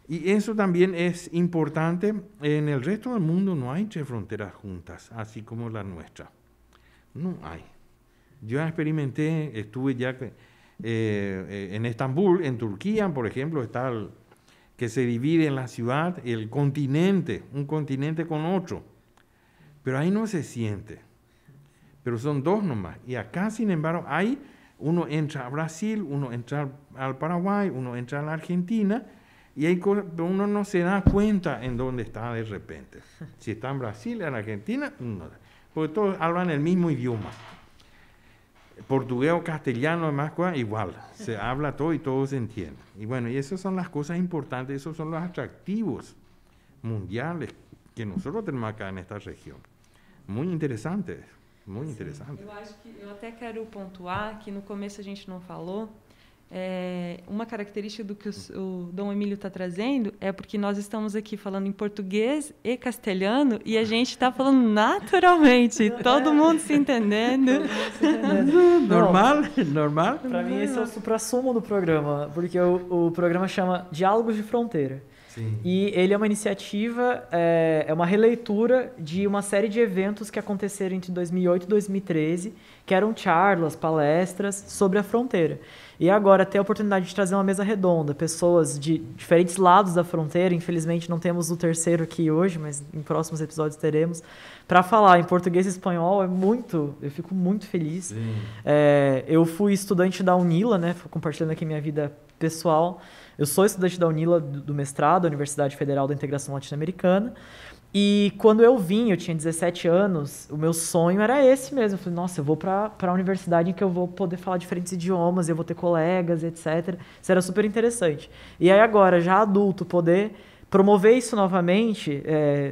Speaker 4: Y eso también es importante. En el resto del mundo no hay 3 fronteras juntas, así como la nuestra. No hay. Yo experimenté, estuve ya en Estambul, en Turquía, por ejemplo, está que se divide en la ciudad el continente, un continente con otro. Pero ahí no se siente. Pero son 2 nomás. Y acá, sin embargo, uno entra a Brasil, uno entra al Paraguay, uno entra a la Argentina, y uno no se da cuenta en dónde está de repente. Si está en Brasil, en Argentina, no. Porque todos hablan el mismo idioma. Portugués o castellano, además, igual. Se habla todo y todo se entiende. Y bueno, y esas son las cosas importantes, esos son los atractivos mundiales que nosotros tenemos acá en esta región. Muy interesante. Muito interessante.
Speaker 3: Eu acho que eu até quero pontuar que no começo a gente não falou. Uma característica do que o Dom Emílio está trazendo é porque nós estamos aqui falando em português e castelhano e a gente está falando naturalmente, todo mundo se entendendo.
Speaker 2: Normal. Para mim esse é o suprassumo do programa, porque o programa chama Diálogos de Fronteira.
Speaker 4: Sim.
Speaker 2: E ele é uma iniciativa, é uma releitura de uma série de eventos que aconteceram entre 2008 e 2013, que eram charlas, palestras sobre a fronteira. E agora ter a oportunidade de trazer uma mesa redonda, pessoas de diferentes lados da fronteira, infelizmente não temos o terceiro aqui hoje, mas em próximos episódios teremos, para falar em português e espanhol eu fico muito feliz. Eu fui estudante da UNILA, né, compartilhando aqui minha vida pessoal. Eu sou estudante da UNILA do mestrado, Universidade Federal da Integração Latino-Americana, e quando eu tinha 17 anos, o meu sonho era esse mesmo. Eu falei, nossa, eu vou para a universidade em que eu vou poder falar diferentes idiomas, eu vou ter colegas, etc. Isso era super interessante. E aí agora, já adulto, poder promover isso novamente,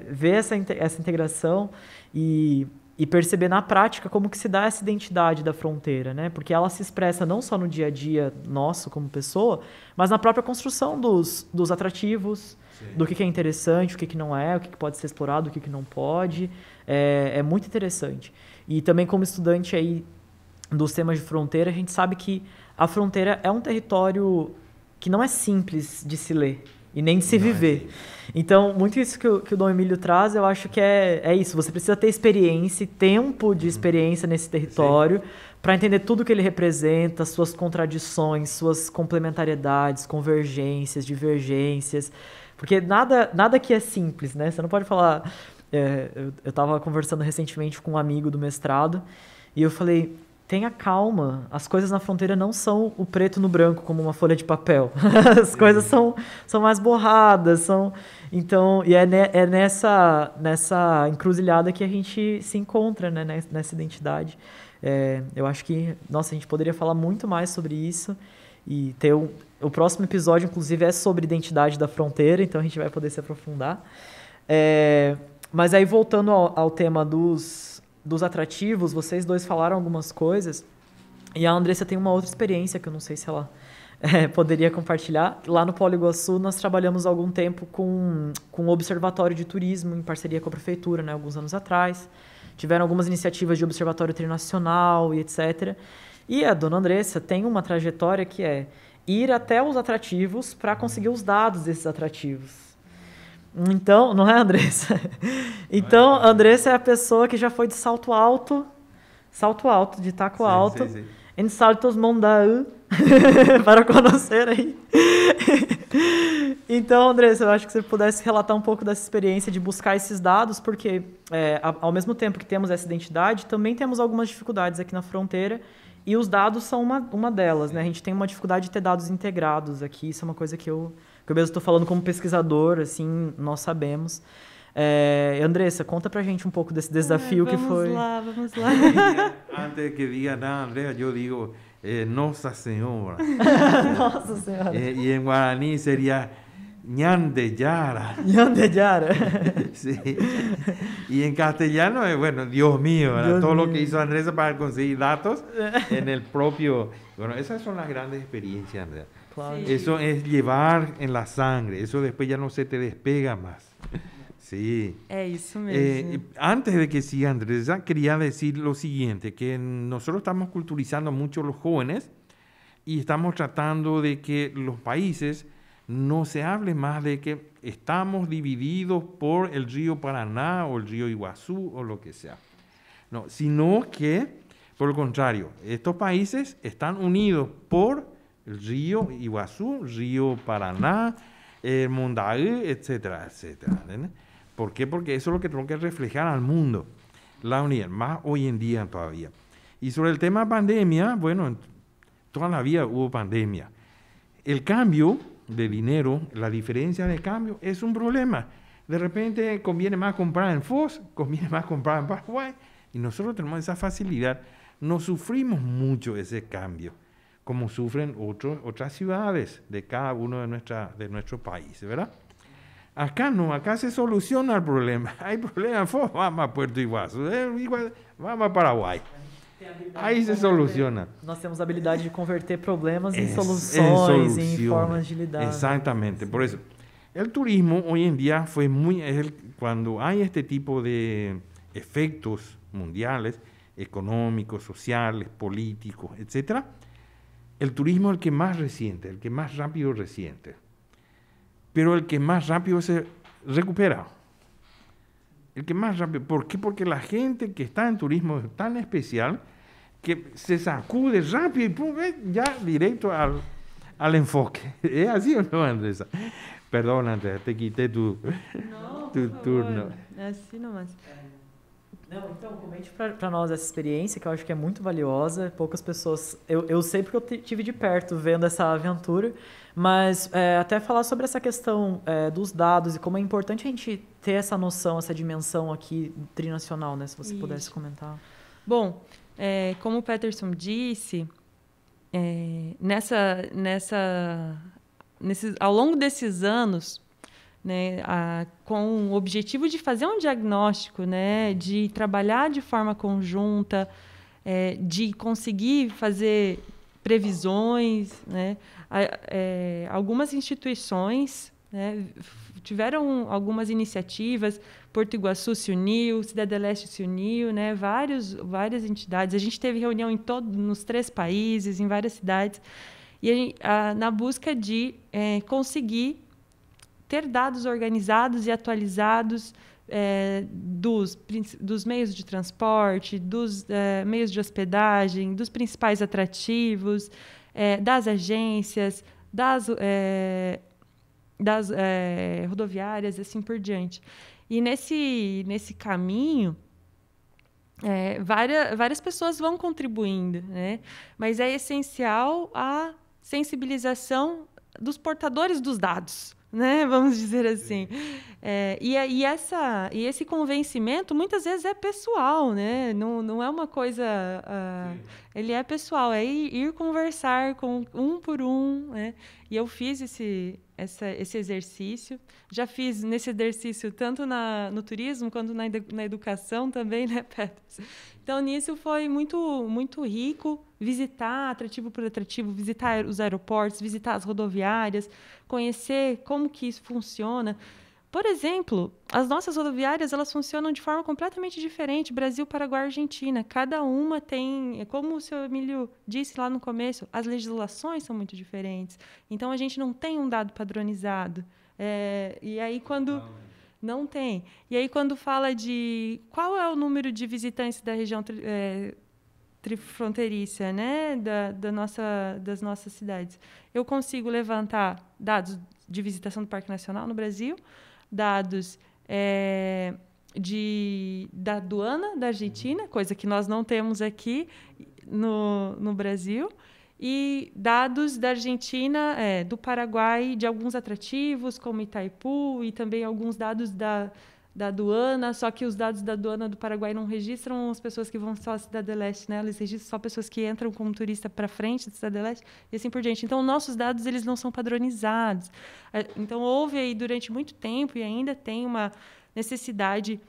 Speaker 2: ver essa integração e perceber na prática como que se dá essa identidade da fronteira, né? Porque ela se expressa não só no dia a dia nosso como pessoa, mas na própria construção dos atrativos, do que é interessante, o que não é, o que pode ser explorado, o que não pode. É muito interessante. E também como estudante aí dos temas de fronteira, a gente sabe que a fronteira é um território que não é simples de se ler e nem de se viver. Então, muito isso que o Dom Emílio traz, eu acho que é isso. Você precisa ter experiência, tempo de experiência nesse território para entender tudo que ele representa, suas contradições, suas complementariedades, convergências, divergências. Porque nada aqui é simples, né? Você não pode falar... eu estava conversando recentemente com um amigo do mestrado e eu falei... Tenha calma, as coisas na fronteira não são o preto no branco, como uma folha de papel. As coisas são mais borradas, então, e é nessa encruzilhada que a gente se encontra, né, nessa identidade. Eu acho que, nossa, a gente poderia falar muito mais sobre isso, e ter o próximo episódio, inclusive, é sobre identidade da fronteira, então a gente vai poder se aprofundar. Mas aí, voltando ao tema dos atrativos, vocês dois falaram algumas coisas, e a Andressa tem uma outra experiência que eu não sei se ela poderia compartilhar. Lá no Polo Iguaçu, nós trabalhamos há algum tempo com um observatório de turismo, em parceria com a prefeitura, né, alguns anos atrás. Tiveram algumas iniciativas de observatório internacional e etc. E a dona Andressa tem uma trajetória que é ir até os atrativos para conseguir os dados desses atrativos. Então, não é, Andressa? Então, a Andressa é a pessoa que já foi de salto alto, de taco alto, em saltos mondaú, para conhecer aí. Então, Andressa, eu acho que você pudesse relatar um pouco dessa experiência de buscar esses dados, porque ao mesmo tempo que temos essa identidade, também temos algumas dificuldades aqui na fronteira, e os dados são uma delas, né? A gente tem uma dificuldade de ter dados integrados aqui, isso é uma coisa que eu mesmo estou falando como pesquisador, assim, nós sabemos. Andressa, conta pra gente um pouco desse desafio que foi.
Speaker 3: Vamos lá.
Speaker 4: Antes que diga nada, Andrea, eu digo Nossa Senhora.
Speaker 2: Nossa Senhora.
Speaker 4: E em guaraní seria Ñandeyara.
Speaker 2: Ñandeyara.
Speaker 4: Sí. Y en castellano es, bueno, Dios mío, todo lo que hizo Andrés para conseguir datos en el propio... Bueno, esas son las grandes experiencias, Andrea.
Speaker 2: Claro.
Speaker 3: Sí.
Speaker 4: Eso es llevar en la sangre, eso después ya no se te despega más. Sí.
Speaker 3: Isso mesmo.
Speaker 4: Antes de que siga Andrés, quería decir lo siguiente, que nosotros estamos culturizando mucho a los jóvenes y estamos tratando de que los países no se hable más de que estamos divididos por el río Paraná o el río Iguazú o lo que sea. No, sino que, por el contrario, estos países están unidos por el río Iguazú, río Paraná, el Mondaú, etcétera, etcétera. ¿Entiendes? ¿Por qué? Porque eso es lo que tengo que reflejar al mundo, la unidad, más hoy en día todavía. Y sobre el tema pandemia, bueno, toda la vida hubo pandemia. El cambio de dinero, la diferencia de cambio es un problema. De repente conviene más comprar en Foz, conviene más comprar en Paraguay, y nosotros tenemos esa facilidad. No sufrimos mucho ese cambio, como sufren otras ciudades de cada uno de nuestros países, ¿verdad? Acá no, acá se soluciona el problema. Hay problema en Foz, vamos a Puerto Iguazú, vamos a Paraguay. Ahí se soluciona.
Speaker 2: Nós temos a habilidade de converter problemas em soluções, em formas de lidar.
Speaker 4: Exactamente.
Speaker 2: Sí.
Speaker 4: Por eso, el turismo hoy en día cuando hay este tipo de efectos mundiales, económicos, sociales, políticos, etc., el turismo es el que más resiente, el que más rápido resiente. pero el que más rápido se recupera. El que más rápido. ¿Por qué? Porque la gente que está en turismo es tan especial que se sacude rápido y pum, ya directo al enfoque. ¿Es así o no, Andresa? Perdón, Andresa, te quité tu turno.
Speaker 3: É assim nomás.
Speaker 2: Não, então, comente para nós essa experiência, que eu acho que é muito valiosa. Poucas pessoas... Eu sei porque eu tive de perto vendo essa aventura, mas até falar sobre essa questão dos dados e como é importante a gente ter essa noção, essa dimensão aqui trinacional, né? Se você pudesse comentar.
Speaker 3: Bom, como o Peterson disse, ao longo desses anos, né, com o objetivo de fazer um diagnóstico, né, de trabalhar de forma conjunta, de conseguir fazer previsões, né, algumas instituições, né, tiveram algumas iniciativas. Porto Iguaçu se uniu, Cidade do Leste se uniu, né, várias entidades. A gente teve reunião nos 3 países, em várias cidades, e na busca de conseguir ter dados organizados e atualizados dos meios de transporte, dos meios de hospedagem, dos principais atrativos, das agências, das rodoviárias, assim por diante. E nesse caminho, várias pessoas vão contribuindo, né? Mas é essencial a sensibilização dos portadores dos dados, né? Vamos dizer assim. E esse convencimento muitas vezes é pessoal, né? Não é uma coisa... ele é pessoal, é ir conversar com um por um, né? E eu fiz esse exercício. Já fiz nesse exercício tanto no turismo quanto na educação também, né, Petros? Então, nisso foi muito, muito rico visitar atrativo por atrativo, visitar os aeroportos, visitar as rodoviárias, conhecer como que isso funciona. Por exemplo, as nossas rodoviárias, elas funcionam de forma completamente diferente, Brasil, Paraguai e Argentina. Cada uma tem, como o seu Emílio disse lá no começo, as legislações são muito diferentes. Então, a gente não tem um dado padronizado. E aí, quando... Não tem. E aí, quando fala de qual é o número de visitantes da região trifronteiriça, né, das nossas cidades, eu consigo levantar dados de visitação do Parque Nacional no Brasil, dados da aduana da Argentina, coisa que nós não temos aqui no Brasil, e dados da Argentina, do Paraguai, de alguns atrativos, como Itaipu, e também alguns dados da aduana, só que os dados da aduana do Paraguai não registram as pessoas que vão só à Cidade do Leste, né? Eles registram só pessoas que entram como turista para frente da Cidade do Leste e assim por diante. Então, nossos dados eles não são padronizados. Então, houve aí durante muito tempo e ainda tem uma necessidade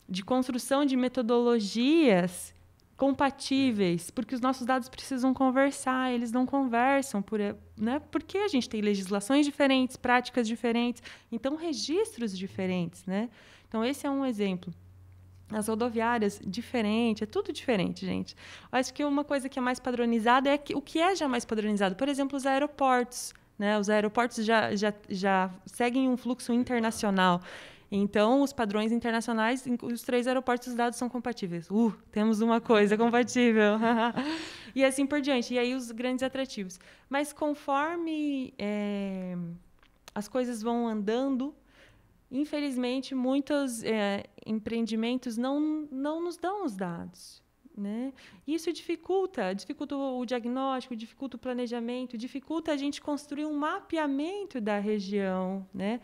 Speaker 3: de construção de metodologias compatíveis, porque os nossos dados precisam conversar, eles não conversam, né? Porque a gente tem legislações diferentes, práticas diferentes, então registros diferentes, né? Então, esse é um exemplo. As rodoviárias, diferente, é tudo diferente, gente. Acho que uma coisa que é mais padronizada é o que é já mais padronizado. Por exemplo, os aeroportos, né? Os aeroportos já seguem um fluxo internacional. Então, os padrões internacionais, os 3 aeroportos, os dados são compatíveis. Temos uma coisa compatível. E assim por diante. E aí, os grandes atrativos. Mas, conforme as coisas vão andando, infelizmente, muitos empreendimentos não nos dão os dados, né? Isso dificulta o diagnóstico, dificulta o planejamento, dificulta a gente construir um mapeamento da região, né?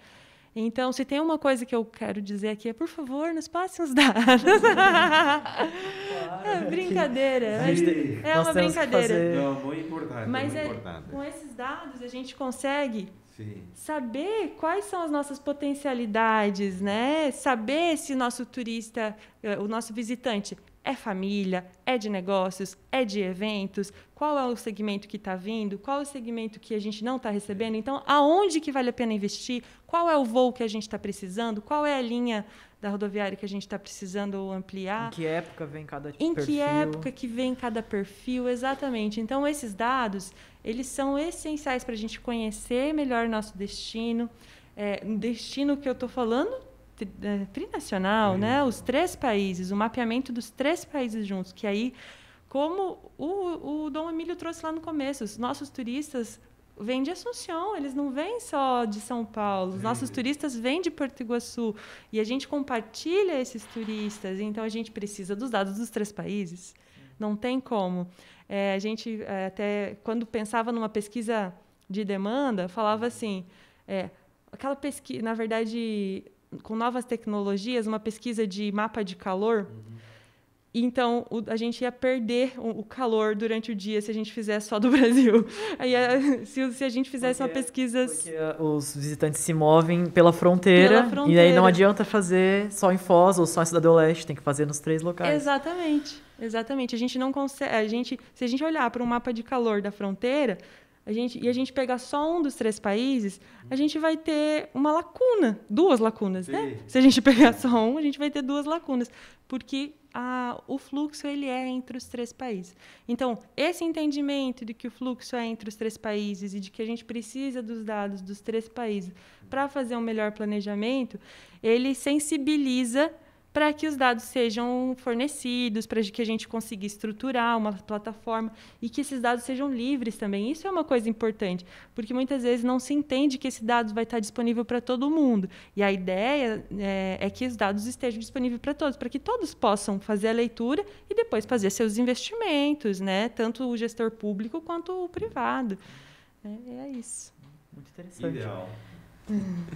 Speaker 3: Então, se tem uma coisa que eu quero dizer aqui por favor, nos passem os dados. Claro, brincadeira. É uma brincadeira.
Speaker 4: Não, muito importante.
Speaker 3: Mas
Speaker 4: muito importante.
Speaker 3: Com esses dados a gente consegue
Speaker 4: Sim.
Speaker 3: saber quais são as nossas potencialidades, né? Saber se o nosso turista, o nosso visitante é família, é de negócios, é de eventos, qual é o segmento que está vindo, qual é o segmento que a gente não está recebendo. Então, aonde que vale a pena investir, qual é o voo que a gente está precisando, qual é a linha da rodoviária que a gente está precisando ampliar.
Speaker 2: Em que época vem cada perfil.
Speaker 3: Em que época que vem cada perfil, exatamente. Então, esses dados, eles são essenciais para a gente conhecer melhor o nosso destino, um destino que eu estou falando, trinacional, né? Os 3 países, o mapeamento dos 3 países juntos, que aí, como o Dom Emílio trouxe lá no começo, os nossos turistas vêm de Assunção, eles não vêm só de São Paulo, os nossos turistas vêm de Porto Iguaçu, e a gente compartilha esses turistas, então a gente precisa dos dados dos 3 países, não tem como. A gente, até quando pensava numa pesquisa de demanda, falava assim, aquela pesquisa, na verdade, com novas tecnologias, uma pesquisa de mapa de calor, então a gente ia perder o calor durante o dia se a gente fizesse só do Brasil. Aí, se a gente fizesse uma pesquisa...
Speaker 2: Porque os visitantes se movem pela fronteira, e aí não adianta fazer só em Foz ou só em Cidade do Leste, tem que fazer nos 3 locais.
Speaker 3: Exatamente. A gente não consegue... se a gente olhar para um mapa de calor da fronteira... e a gente pegar só um dos 3 países, a gente vai ter uma lacuna, 2 lacunas, né? Se a gente pegar só um, a gente vai ter 2 lacunas, porque o fluxo ele é entre os 3 países. Então, esse entendimento de que o fluxo é entre os 3 países e de que a gente precisa dos dados dos 3 países para fazer um melhor planejamento, ele sensibiliza para que os dados sejam fornecidos, para que a gente consiga estruturar uma plataforma e que esses dados sejam livres também. Isso é uma coisa importante, porque muitas vezes não se entende que esse dado vai estar disponível para todo mundo. E a ideia é que os dados estejam disponíveis para todos, para que todos possam fazer a leitura e depois fazer seus investimentos, né? Tanto o gestor público quanto o privado. É isso.
Speaker 2: Muito interessante.
Speaker 4: Ideal.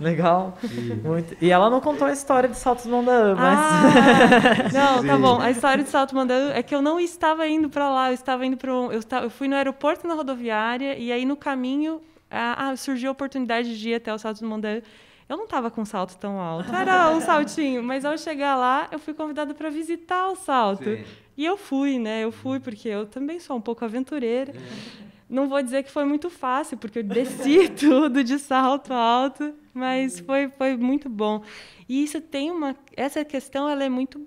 Speaker 2: Legal. Muito. E ela não contou a história de Salto Mondaã, mas...
Speaker 3: Não, tá bom. A história de Salto Mondaã é que eu não estava indo para lá, eu fui no aeroporto, na rodoviária, e aí no caminho surgiu a oportunidade de ir até o Salto Mondaã. Eu não estava com um salto tão alto, era um saltinho, mas ao chegar lá, eu fui convidada para visitar o salto. Sim. E eu fui, né? Eu fui porque eu também sou um pouco aventureira. Não vou dizer que foi muito fácil, porque eu desci tudo de salto alto, mas foi muito bom. E isso tem essa questão, ela é muito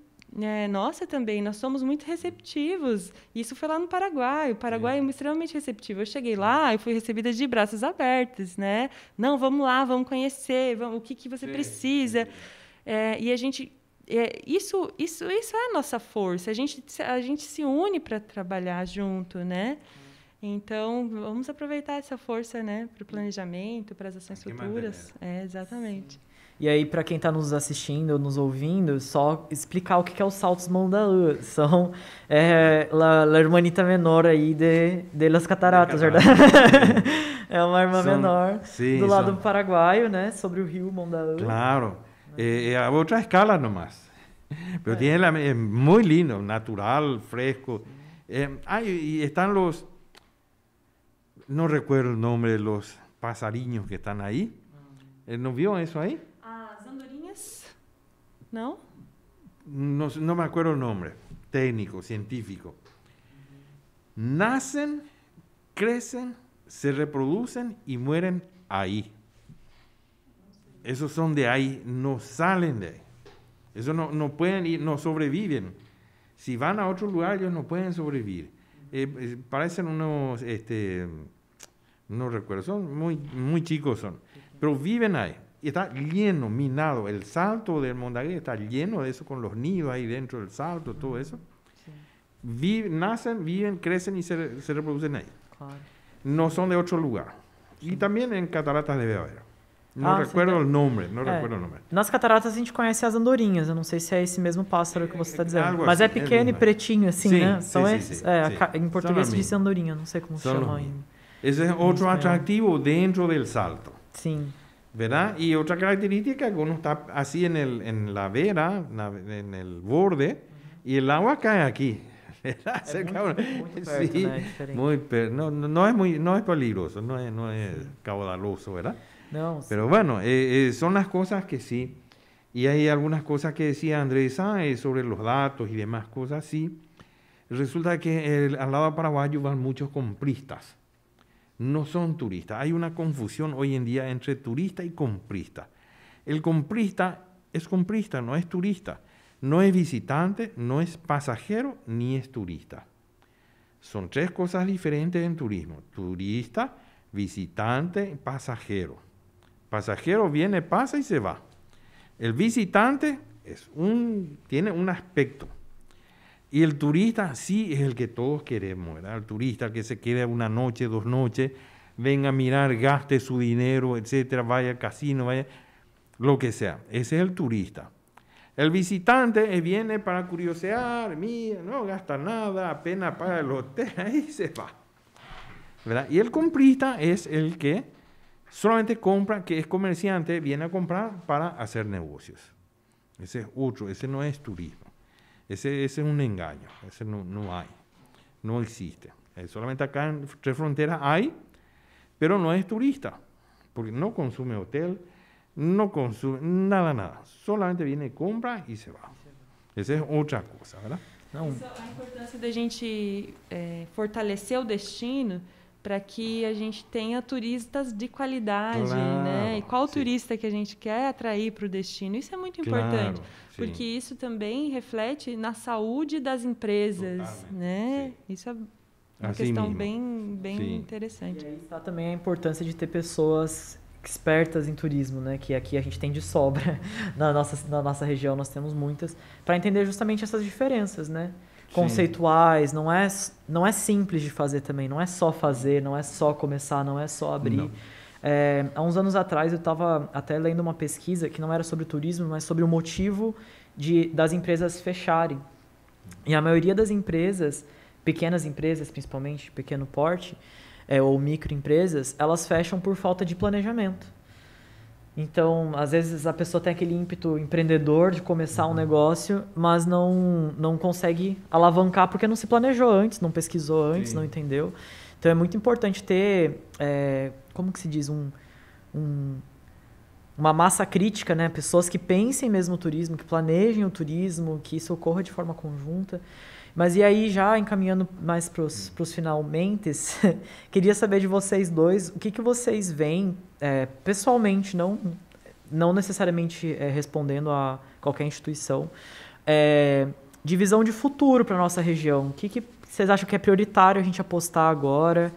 Speaker 3: nossa também. Nós somos muito receptivos. Isso foi lá no Paraguai. O Paraguai é extremamente receptivo. Eu cheguei lá e fui recebida de braços abertos, né? Não, vamos lá, vamos conhecer, o que você precisa. E a gente... Isso é a nossa força. A gente se une para trabalhar junto, né? Então, vamos aproveitar essa força, né, para o planejamento, para as ações futuras. Exatamente.
Speaker 2: E aí, para quem está nos assistindo, nos ouvindo, só explicar o que é os Saltos Mondaã. São a hermanita menor aí de las Cataratas, verdade? É uma irmã menor do lado paraguaio, né, sobre o rio Mondaã.
Speaker 4: Claro, a outra escala nomás. Pero es muy lindo, natural, fresco. Y están los... No recuerdo el nombre de los pasariños que están ahí. ¿No vio eso ahí?
Speaker 3: As andorinhas? ¿No?
Speaker 4: No me acuerdo el nombre. Técnico, científico. Nacen, crecen, se reproducen y mueren ahí. Esos son de ahí, no salen de ahí. Esos no pueden ir, no sobreviven. Si van a otro lugar, ellos no pueden sobrevivir. Parecen unos... no recuerdo, son muy chicos son, pero viven ahí. Y está lleno, minado. El salto del Mondagué está lleno de eso, con los nidos ahí dentro del salto, todo eso. Sí. Nacen, viven, crecen y se reproducen ahí. Claro. No son de otro lugar. Sí. Y también en cataratas debe haber. Não recuerdo o nome, recuerdo o nome.
Speaker 2: Nas cataratas a gente conhece as andorinhas, eu não sei se é esse mesmo pássaro que você está dizendo. Mas é pequeno e pretinho assim, né? São esses. Em português se diz andorinha, não sei como se chama ainda.
Speaker 4: Esse é outro atractivo dentro del salto.
Speaker 2: Sim.
Speaker 4: ¿Verdad? Y otra característica, que uno está así en la vera, en el borde, y el agua cae aquí. ¿Verdad?
Speaker 2: Muy perto,
Speaker 4: sí,
Speaker 2: ¿no?
Speaker 4: No es peligroso, no es caudaloso, ¿verdad?
Speaker 2: No,
Speaker 4: pero sí. Bueno, son las cosas que sí. Y hay algunas cosas que decía Andrés sobre los datos y demás cosas, sí. Resulta que al lado paraguayo van muchos compristas. No son turistas. Hay una confusión hoy en día entre turista y comprista. El comprista es comprista, no es turista. No es visitante, no es pasajero, ni es turista. Son 3 cosas diferentes en turismo. Turista, visitante, pasajero. Pasajero viene, pasa y se va. El visitante tiene un aspecto. Y el turista sí es el que todos queremos, ¿verdad? El turista que se quede una noche, 2 noches, venga a mirar, gaste su dinero, etcétera, vaya al casino, vaya, lo que sea. Ese es el turista. El visitante viene para curiosear, mira, no gasta nada, apenas paga el hotel, ahí se va, ¿verdad? Y el comprista es el que solamente compra, que es comerciante, viene a comprar para hacer negocios. Ese es otro, ese no es turismo. Ese es un engaño, ese no hay, no existe. Solamente acá en Tres Fronteras hay, pero no es turista, porque no consume hotel, no consume nada. Solamente viene, compra y se va. Essa é outra coisa, ¿verdad?
Speaker 3: Não. A importância da gente fortalecer o destino para que a gente tenha turistas de qualidade,
Speaker 4: claro,
Speaker 3: né? E qual
Speaker 4: sim.
Speaker 3: turista que a gente quer atrair para o destino? Isso é muito importante,
Speaker 4: claro,
Speaker 3: porque isso também reflete na saúde das empresas,
Speaker 4: totalmente,
Speaker 3: né?
Speaker 4: sim.
Speaker 3: Isso é uma
Speaker 4: Assim
Speaker 3: questão
Speaker 4: mesmo.
Speaker 3: bem interessante.
Speaker 2: E aí está também a importância de ter pessoas expertas em turismo, né? Que aqui a gente tem de sobra. Na nossa região nós temos muitas, para entender justamente essas diferenças, né? Conceituais, não é simples de fazer também, não é só fazer, não é só começar, não é só abrir. Há uns anos atrás eu estava até lendo uma pesquisa que não era sobre turismo, mas sobre o motivo das empresas fecharem. E a maioria das empresas, pequenas empresas principalmente, pequeno porte, ou microempresas, elas fecham por falta de planejamento. Então, às vezes a pessoa tem aquele ímpeto empreendedor de começar um negócio, mas não consegue alavancar porque não se planejou antes, não pesquisou antes, não entendeu. Então, é muito importante ter, como que se diz, uma massa crítica, né? Pessoas que pensem mesmo o turismo, que planejem o turismo, que isso ocorra de forma conjunta. Mas e aí, já encaminhando mais para os finalmente, queria saber de vocês dois, o que vocês veem pessoalmente, não necessariamente respondendo a qualquer instituição, de visão de futuro para a nossa região. O que vocês acham que é prioritário a gente apostar agora?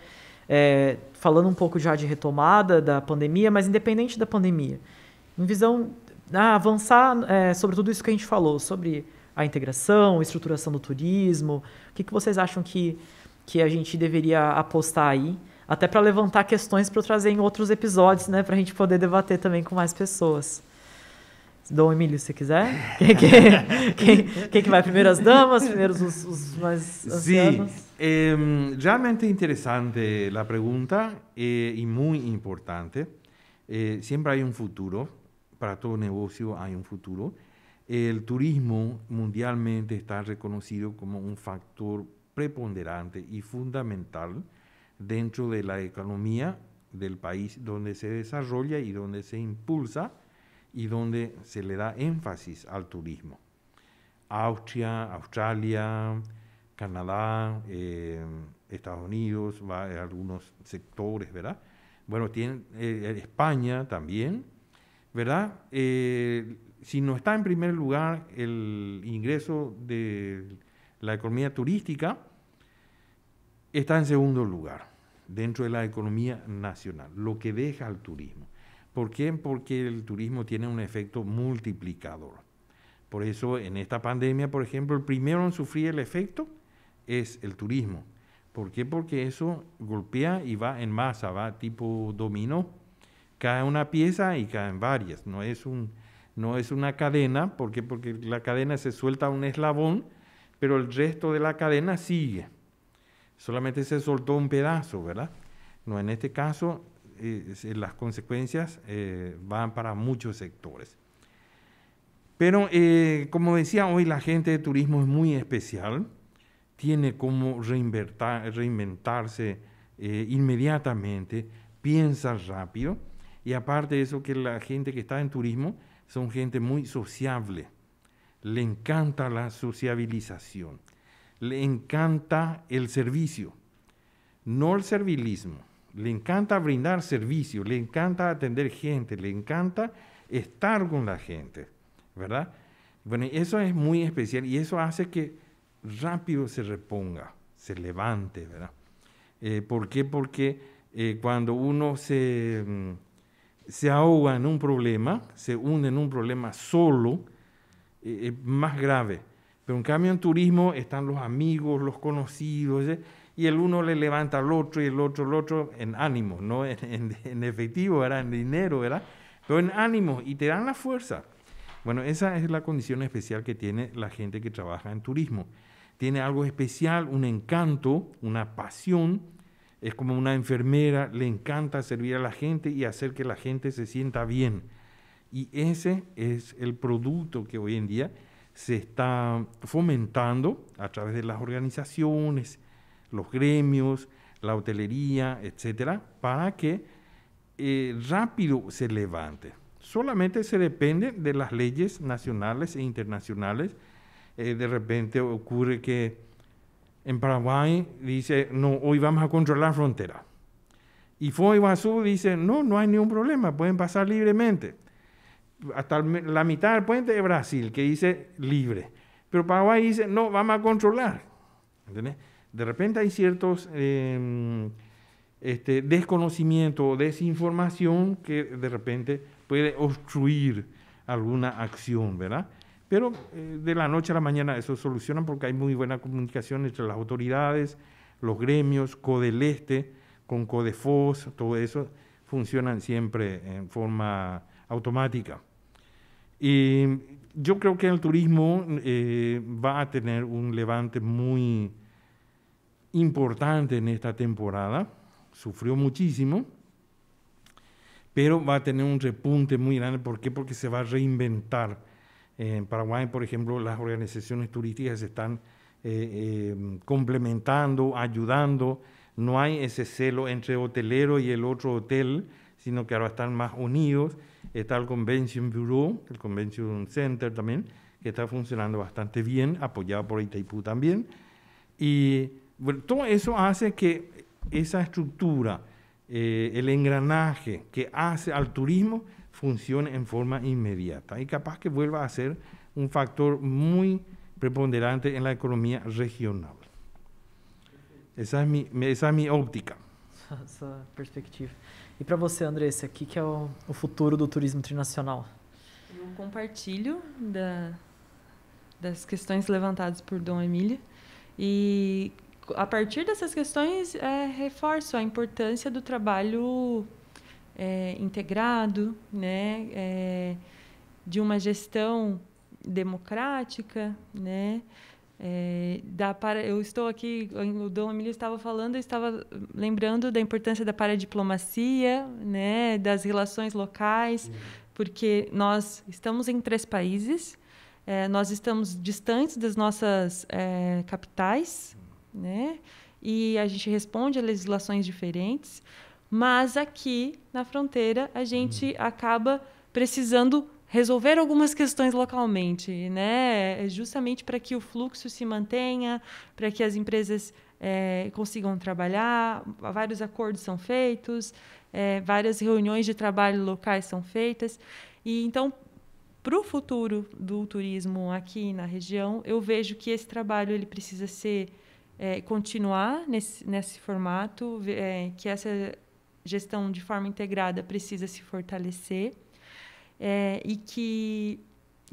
Speaker 2: Falando um pouco já de retomada da pandemia, mas independente da pandemia. Em visão, avançar sobre tudo isso que a gente falou, sobre a integração, a estruturação do turismo. O que vocês acham que a gente deveria apostar aí? Até para levantar questões para eu trazer em outros episódios, né? Para a gente poder debater também com mais pessoas. Dom Emílio, se quiser. Quem que vai? Primeiro as damas, primeiro os mais ancianos?
Speaker 4: Sí, realmente interesante la pregunta y muy importante. Siempre hay un futuro, para todo negocio hay un futuro. El turismo mundialmente está reconocido como un factor preponderante y fundamental dentro de la economía del país donde se desarrolla y donde se impulsa y donde se le da énfasis al turismo. Austria, Australia, Canadá, Estados Unidos, algunos sectores, ¿verdad? Bueno, tienen España también, ¿verdad? Si no está en primer lugar el ingreso de la economía turística, está en segundo lugar dentro de la economía nacional, lo que deja al turismo. ¿Por qué? Porque el turismo tiene un efecto multiplicador. Por eso en esta pandemia, por ejemplo, el primero en sufrir el efecto es el turismo. ¿Por qué? Porque eso golpea y va en masa, va tipo dominó. Cae una pieza y caen varias. No es una cadena, ¿por qué? Porque la cadena se suelta un eslabón, pero el resto de la cadena sigue. Solamente se soltó un pedazo, ¿verdad? No, en este caso, las consecuencias van para muchos sectores. Pero, como decía, hoy la gente de turismo es muy especial, tiene como reinventarse inmediatamente, piensa rápido, y aparte de eso, que la gente que está en turismo son gente muy sociable, le encanta la sociabilización, le encanta el servicio, no el servilismo, le encanta brindar servicio, le encanta atender gente, le encanta estar con la gente, ¿verdad? Bueno, eso es muy especial y eso hace que rápido se reponga, se levante, ¿verdad? ¿Por qué? Porque cuando uno se se ahoga en un problema, se hunde en un problema solo, es más grave. Pero en cambio en turismo están los amigos, los conocidos, y el uno le levanta al otro y el otro en ánimo, no en efectivo, ¿verdad? En dinero, ¿verdad? Pero en ánimo, y te dan la fuerza. Bueno, esa es la condición especial que tiene la gente que trabaja en turismo. Tiene algo especial, un encanto, una pasión. Es como una enfermera, le encanta servir a la gente y hacer que la gente se sienta bien. Y ese es el producto que hoy en día se está fomentando a través de las organizaciones, los gremios, la hotelería, etcétera, para que rápido se levante. Solamente se depende de las leyes nacionales e internacionales. De repente ocurre que en Paraguay dice, no, hoy vamos a controlar la frontera. Y Foz do Iguazú dice, no hay ningún problema, pueden pasar libremente. Hasta la mitad del puente de Brasil, que dice libre. Pero Paraguay dice, no, vamos a controlar. ¿Entendés? De repente hay ciertos desconocimiento o desinformación que de repente puede obstruir alguna acción, ¿verdad? Pero de la noche a la mañana eso soluciona porque hay muy buena comunicación entre las autoridades, los gremios, Codeleste, con Codefos, todo eso funcionan siempre en forma automática. Y yo creo que el turismo va a tener un levante muy importante en esta temporada. Sufrió muchísimo, pero va a tener un repunte muy grande. ¿Por qué? Porque se va a reinventar. En Paraguay, por ejemplo, las organizaciones turísticas se están complementando, ayudando. No hay ese celo entre hotelero y el otro hotel, sino que ahora están más unidos. Está el Convention Bureau, el Convention Center también, que está funcionando bastante bien, apoyado por Itaipú también. Y bueno, todo eso hace que esa estructura, el engranaje que hace al turismo, funcione en forma inmediata y capaz que vuelva a ser un factor muy preponderante en la economía regional. Essa é minha óptica.
Speaker 2: Essa perspectiva. E para você, Andressa, o que é o futuro do turismo internacional?
Speaker 3: Eu compartilho das questões levantadas por Dom Emílio e, a partir dessas questões, reforço a importância do trabalho integrado, né, de uma gestão democrática, né. Eu estou aqui, o Dom Emílio estava falando, eu estava lembrando da importância da paradiplomacia, né, das relações locais, porque nós estamos em 3 países, nós estamos distantes das nossas capitais, né, e a gente responde a legislações diferentes, mas aqui na fronteira a gente acaba precisando resolver algumas questões localmente, né? Justamente para que o fluxo se mantenha, para que as empresas consigam trabalhar, vários acordos são feitos, várias reuniões de trabalho locais são feitas. E então, para o futuro do turismo aqui na região, eu vejo que esse trabalho ele precisa continuar nesse formato, que essa gestão de forma integrada precisa se fortalecer. E que,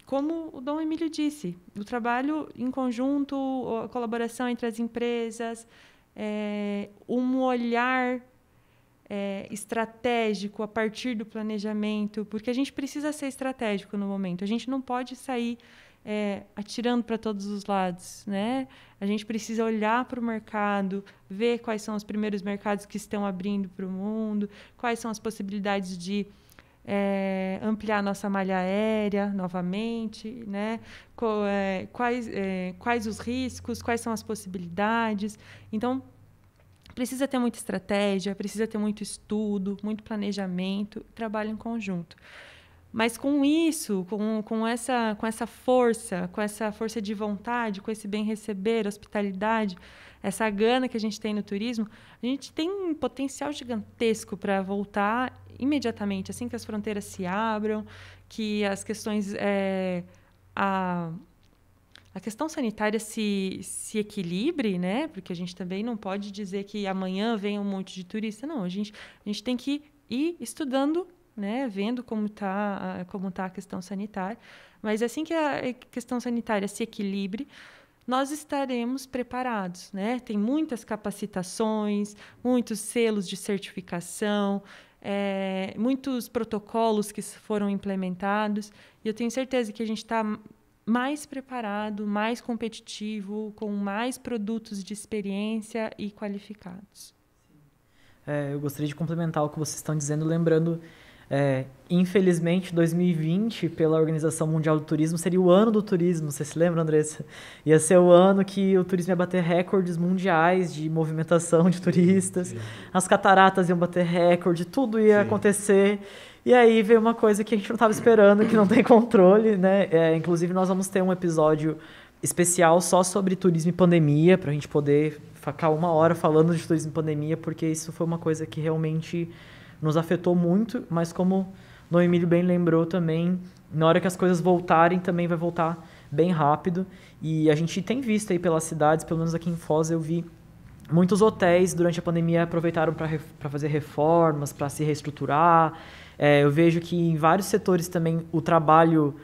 Speaker 3: como o Dom Emílio disse, o trabalho em conjunto, a colaboração entre as empresas, um olhar estratégico a partir do planejamento, porque a gente precisa ser estratégico no momento. A gente não pode sair atirando para todos os lados, né? A gente precisa olhar para o mercado, ver quais são os primeiros mercados que estão abrindo para o mundo, quais são as possibilidades de ampliar nossa malha aérea novamente, né? Quais os riscos, quais são as possibilidades. Então, precisa ter muita estratégia, precisa ter muito estudo, muito planejamento, trabalho em conjunto. Mas com isso, com essa força de vontade, com esse bem receber, hospitalidade, essa gana que a gente tem no turismo, a gente tem um potencial gigantesco para voltar imediatamente, assim que as fronteiras se abram, que as questões, a questão sanitária se equilibre, né? Porque a gente também não pode dizer que amanhã vem um monte de turista. Não, a gente tem que ir estudando né, vendo como tá a questão sanitária. Mas assim que a questão sanitária se equilibre, nós estaremos preparados, né? Tem muitas capacitações, muitos selos de certificação, muitos protocolos que foram implementados. E eu tenho certeza que a gente está mais preparado, mais competitivo, com mais produtos de experiência e qualificados.
Speaker 2: Eu gostaria de complementar o que vocês estão dizendo, lembrando, infelizmente, 2020, pela Organização Mundial do Turismo, seria o ano do turismo, você se lembra, Andressa? Ia ser o ano que o turismo ia bater recordes mundiais de movimentação de turistas, as cataratas iam bater recorde, tudo ia acontecer. E aí veio uma coisa que a gente não estava esperando, que não tem controle, né? Inclusive, nós vamos ter um episódio especial só sobre turismo e pandemia, para a gente poder ficar 1 hora falando de turismo e pandemia, porque isso foi uma coisa que realmente nos afetou muito, mas como o Emílio bem lembrou também, na hora que as coisas voltarem, também vai voltar bem rápido. E a gente tem visto aí pelas cidades, pelo menos aqui em Foz, eu vi muitos hotéis durante a pandemia aproveitaram para fazer reformas, para se reestruturar. Eu vejo que em vários setores também o trabalho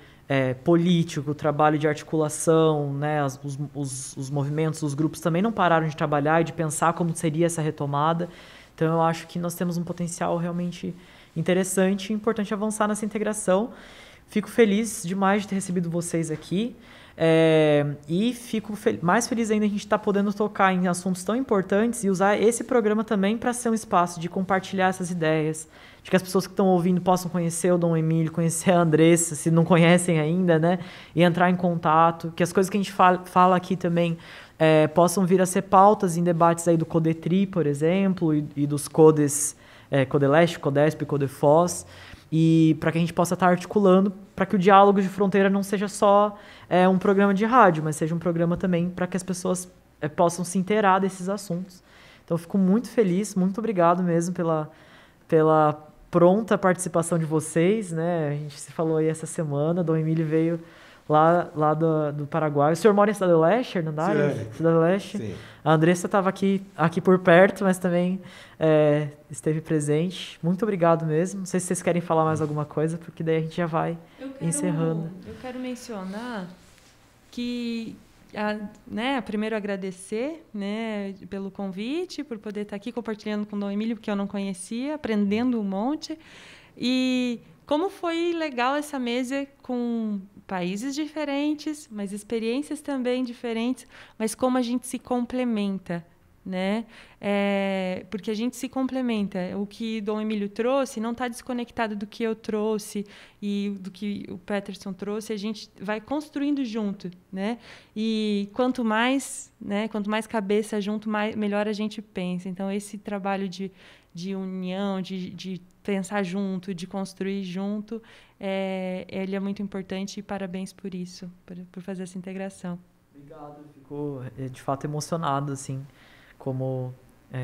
Speaker 2: político, o trabalho de articulação, né, os movimentos, os grupos também não pararam de trabalhar e de pensar como seria essa retomada. Então, eu acho que nós temos um potencial realmente interessante e importante avançar nessa integração. Fico feliz demais de ter recebido vocês aqui. E fico mais feliz ainda de a gente estar podendo tocar em assuntos tão importantes e usar esse programa também para ser um espaço de compartilhar essas ideias, de que as pessoas que estão ouvindo possam conhecer o Dom Emílio, conhecer a Andressa, se não conhecem ainda, né? E entrar em contato, que as coisas que a gente fala aqui também possam vir a ser pautas em debates aí do Codetri, por exemplo, e dos Codes, Codeleste, Codesp, Codefoz, e para que a gente possa estar articulando para que o Diálogo de Fronteira não seja só um programa de rádio, mas seja um programa também para que as pessoas possam se inteirar desses assuntos. Então, eu fico muito feliz, muito obrigado mesmo pela pronta participação de vocês, né? A gente se falou aí essa semana, Dom Emílio veio lá do Paraguai. O senhor mora em Cidade do Leste, Hernandário? Cidade do Leste? Sim. A Andressa estava aqui por perto, mas também esteve presente. Muito obrigado mesmo. Não sei se vocês querem falar mais alguma coisa, porque daí a gente já vai encerrando.
Speaker 3: Eu quero mencionar que, primeiro agradecer, né, pelo convite, por poder estar aqui compartilhando com o Dom Emílio, porque eu não conhecia, aprendendo um monte. E como foi legal essa mesa com países diferentes, mas experiências também diferentes, mas como a gente se complementa, né? Porque a gente se complementa. O que Dom Emílio trouxe não está desconectado do que eu trouxe e do que o Peterson trouxe. A gente vai construindo junto, né? E quanto mais cabeça junto, melhor a gente pensa. Então, esse trabalho de união, de pensar junto, de construir junto, ele é muito importante e parabéns por isso, por fazer essa integração.
Speaker 2: Obrigado, eu fico de fato emocionado, assim, como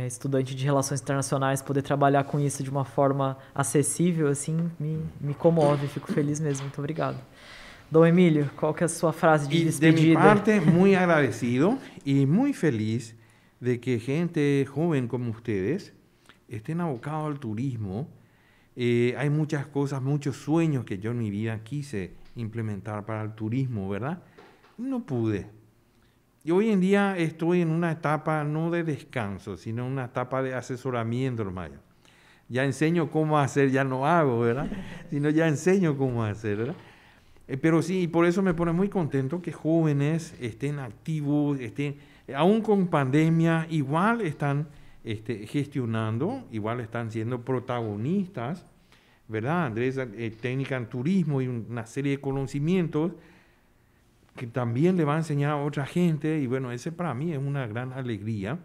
Speaker 2: estudante de Relações Internacionais, poder trabalhar com isso de uma forma acessível, assim, me comove, fico feliz mesmo, muito obrigado. Dom Emílio, qual que é a sua frase de despedida?
Speaker 4: De mi parte, muy agradecido y muy feliz de que gente joven como ustedes estén abocados al turismo. Hay muchas cosas, muchos sueños que yo en mi vida quise implementar para el turismo, ¿verdad? No pude. Y hoy en día estoy en una etapa no de descanso, sino una etapa de asesoramiento, hermano. Ya enseño cómo hacer, ya no hago, ¿verdad? Sino ya enseño cómo hacer, ¿verdad? Pero sí, por eso me pone muy contento que jóvenes estén activos, aún con pandemia, igual están gestionando, igual están siendo protagonistas, ¿verdad? Andrés, técnica en turismo y una serie de conocimientos que también le va a enseñar a otra gente, y bueno, ese para mí es una gran alegría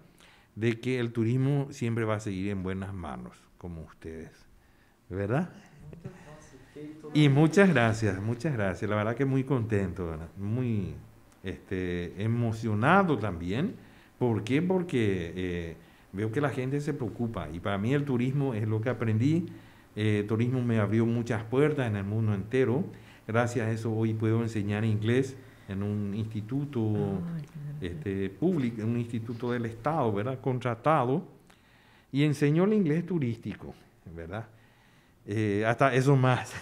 Speaker 4: de que el turismo siempre va a seguir en buenas manos, como ustedes, ¿verdad? Y muchas gracias, la verdad que muy contento, ¿verdad? Muy emocionado también. ¿Por qué? Porque veo que la gente se preocupa, y para mí el turismo es lo que aprendí. El turismo me abrió muchas puertas en el mundo entero. Gracias a eso hoy puedo enseñar inglés en un instituto público, en un instituto del Estado, ¿verdad? Contratado, y enseño el inglés turístico, ¿verdad? hasta eso más.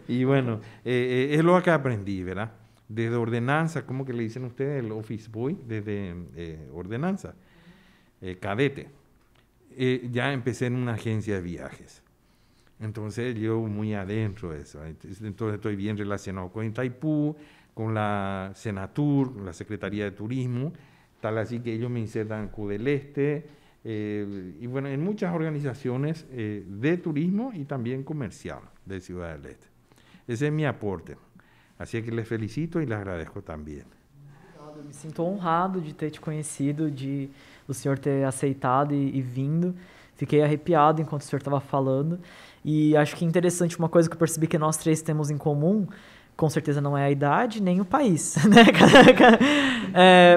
Speaker 4: Y bueno, es lo que aprendí, ¿verdad? Desde ordenanza, ¿cómo que le dicen ustedes? El office boy, desde ordenanza, cadete. Ya empecé en una agencia de viajes. Entonces yo muy adentro de eso. Entonces estoy bien relacionado con Itaipú, con la Senatur, con la Secretaría de Turismo, tal así que ellos me insertan Q del Este, y bueno, en muchas organizaciones de turismo y también comercial de Ciudad del Este. Ese es mi aporte. Así que les felicito e les agradezco também.
Speaker 2: Eu me sinto honrado de ter te conhecido, de o senhor ter aceitado e vindo. Fiquei arrepiado enquanto o senhor estava falando. E acho que é interessante uma coisa que eu percebi que nós três temos em comum, com certeza não é a idade nem o país, né?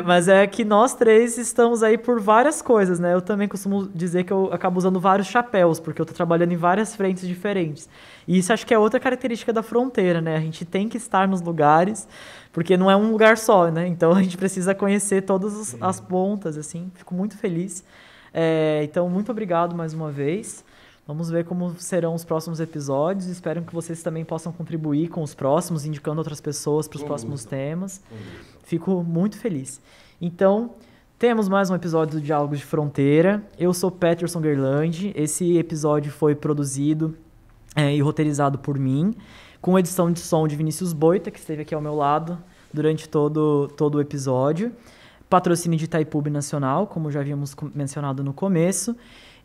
Speaker 2: Mas é que nós três estamos aí por várias coisas, né? Eu também costumo dizer que eu acabo usando vários chapéus, porque eu estou trabalhando em várias frentes diferentes. E isso acho que é outra característica da fronteira, né? A gente tem que estar nos lugares, porque não é um lugar só, né? Então a gente precisa conhecer todas as pontas, assim. Fico muito feliz. Então, muito obrigado mais uma vez. Vamos ver como serão os próximos episódios. Espero que vocês também possam contribuir com os próximos, indicando outras pessoas para os próximos temas. Fico muito feliz. Então, temos mais um episódio do Diálogos de Fronteira. Eu sou Peterson Gerlandi. Esse episódio foi produzido e roteirizado por mim, com edição de som de Vinícius Boita, que esteve aqui ao meu lado durante todo o episódio. Patrocínio de Itaipu Nacional, como já havíamos mencionado no começo.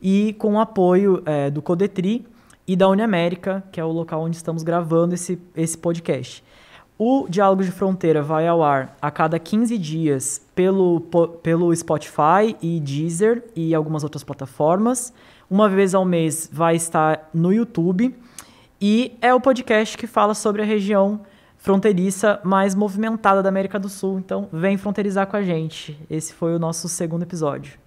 Speaker 2: E com o apoio do Codetri e da Uniamérica, que é o local onde estamos gravando esse podcast. O Diálogos de Fronteira vai ao ar a cada 15 dias pelo Spotify e Deezer e algumas outras plataformas. Uma vez ao mês vai estar no YouTube. E é o podcast que fala sobre a região fronteiriça mais movimentada da América do Sul. Então, vem fronteirizar com a gente. Esse foi o nosso segundo episódio.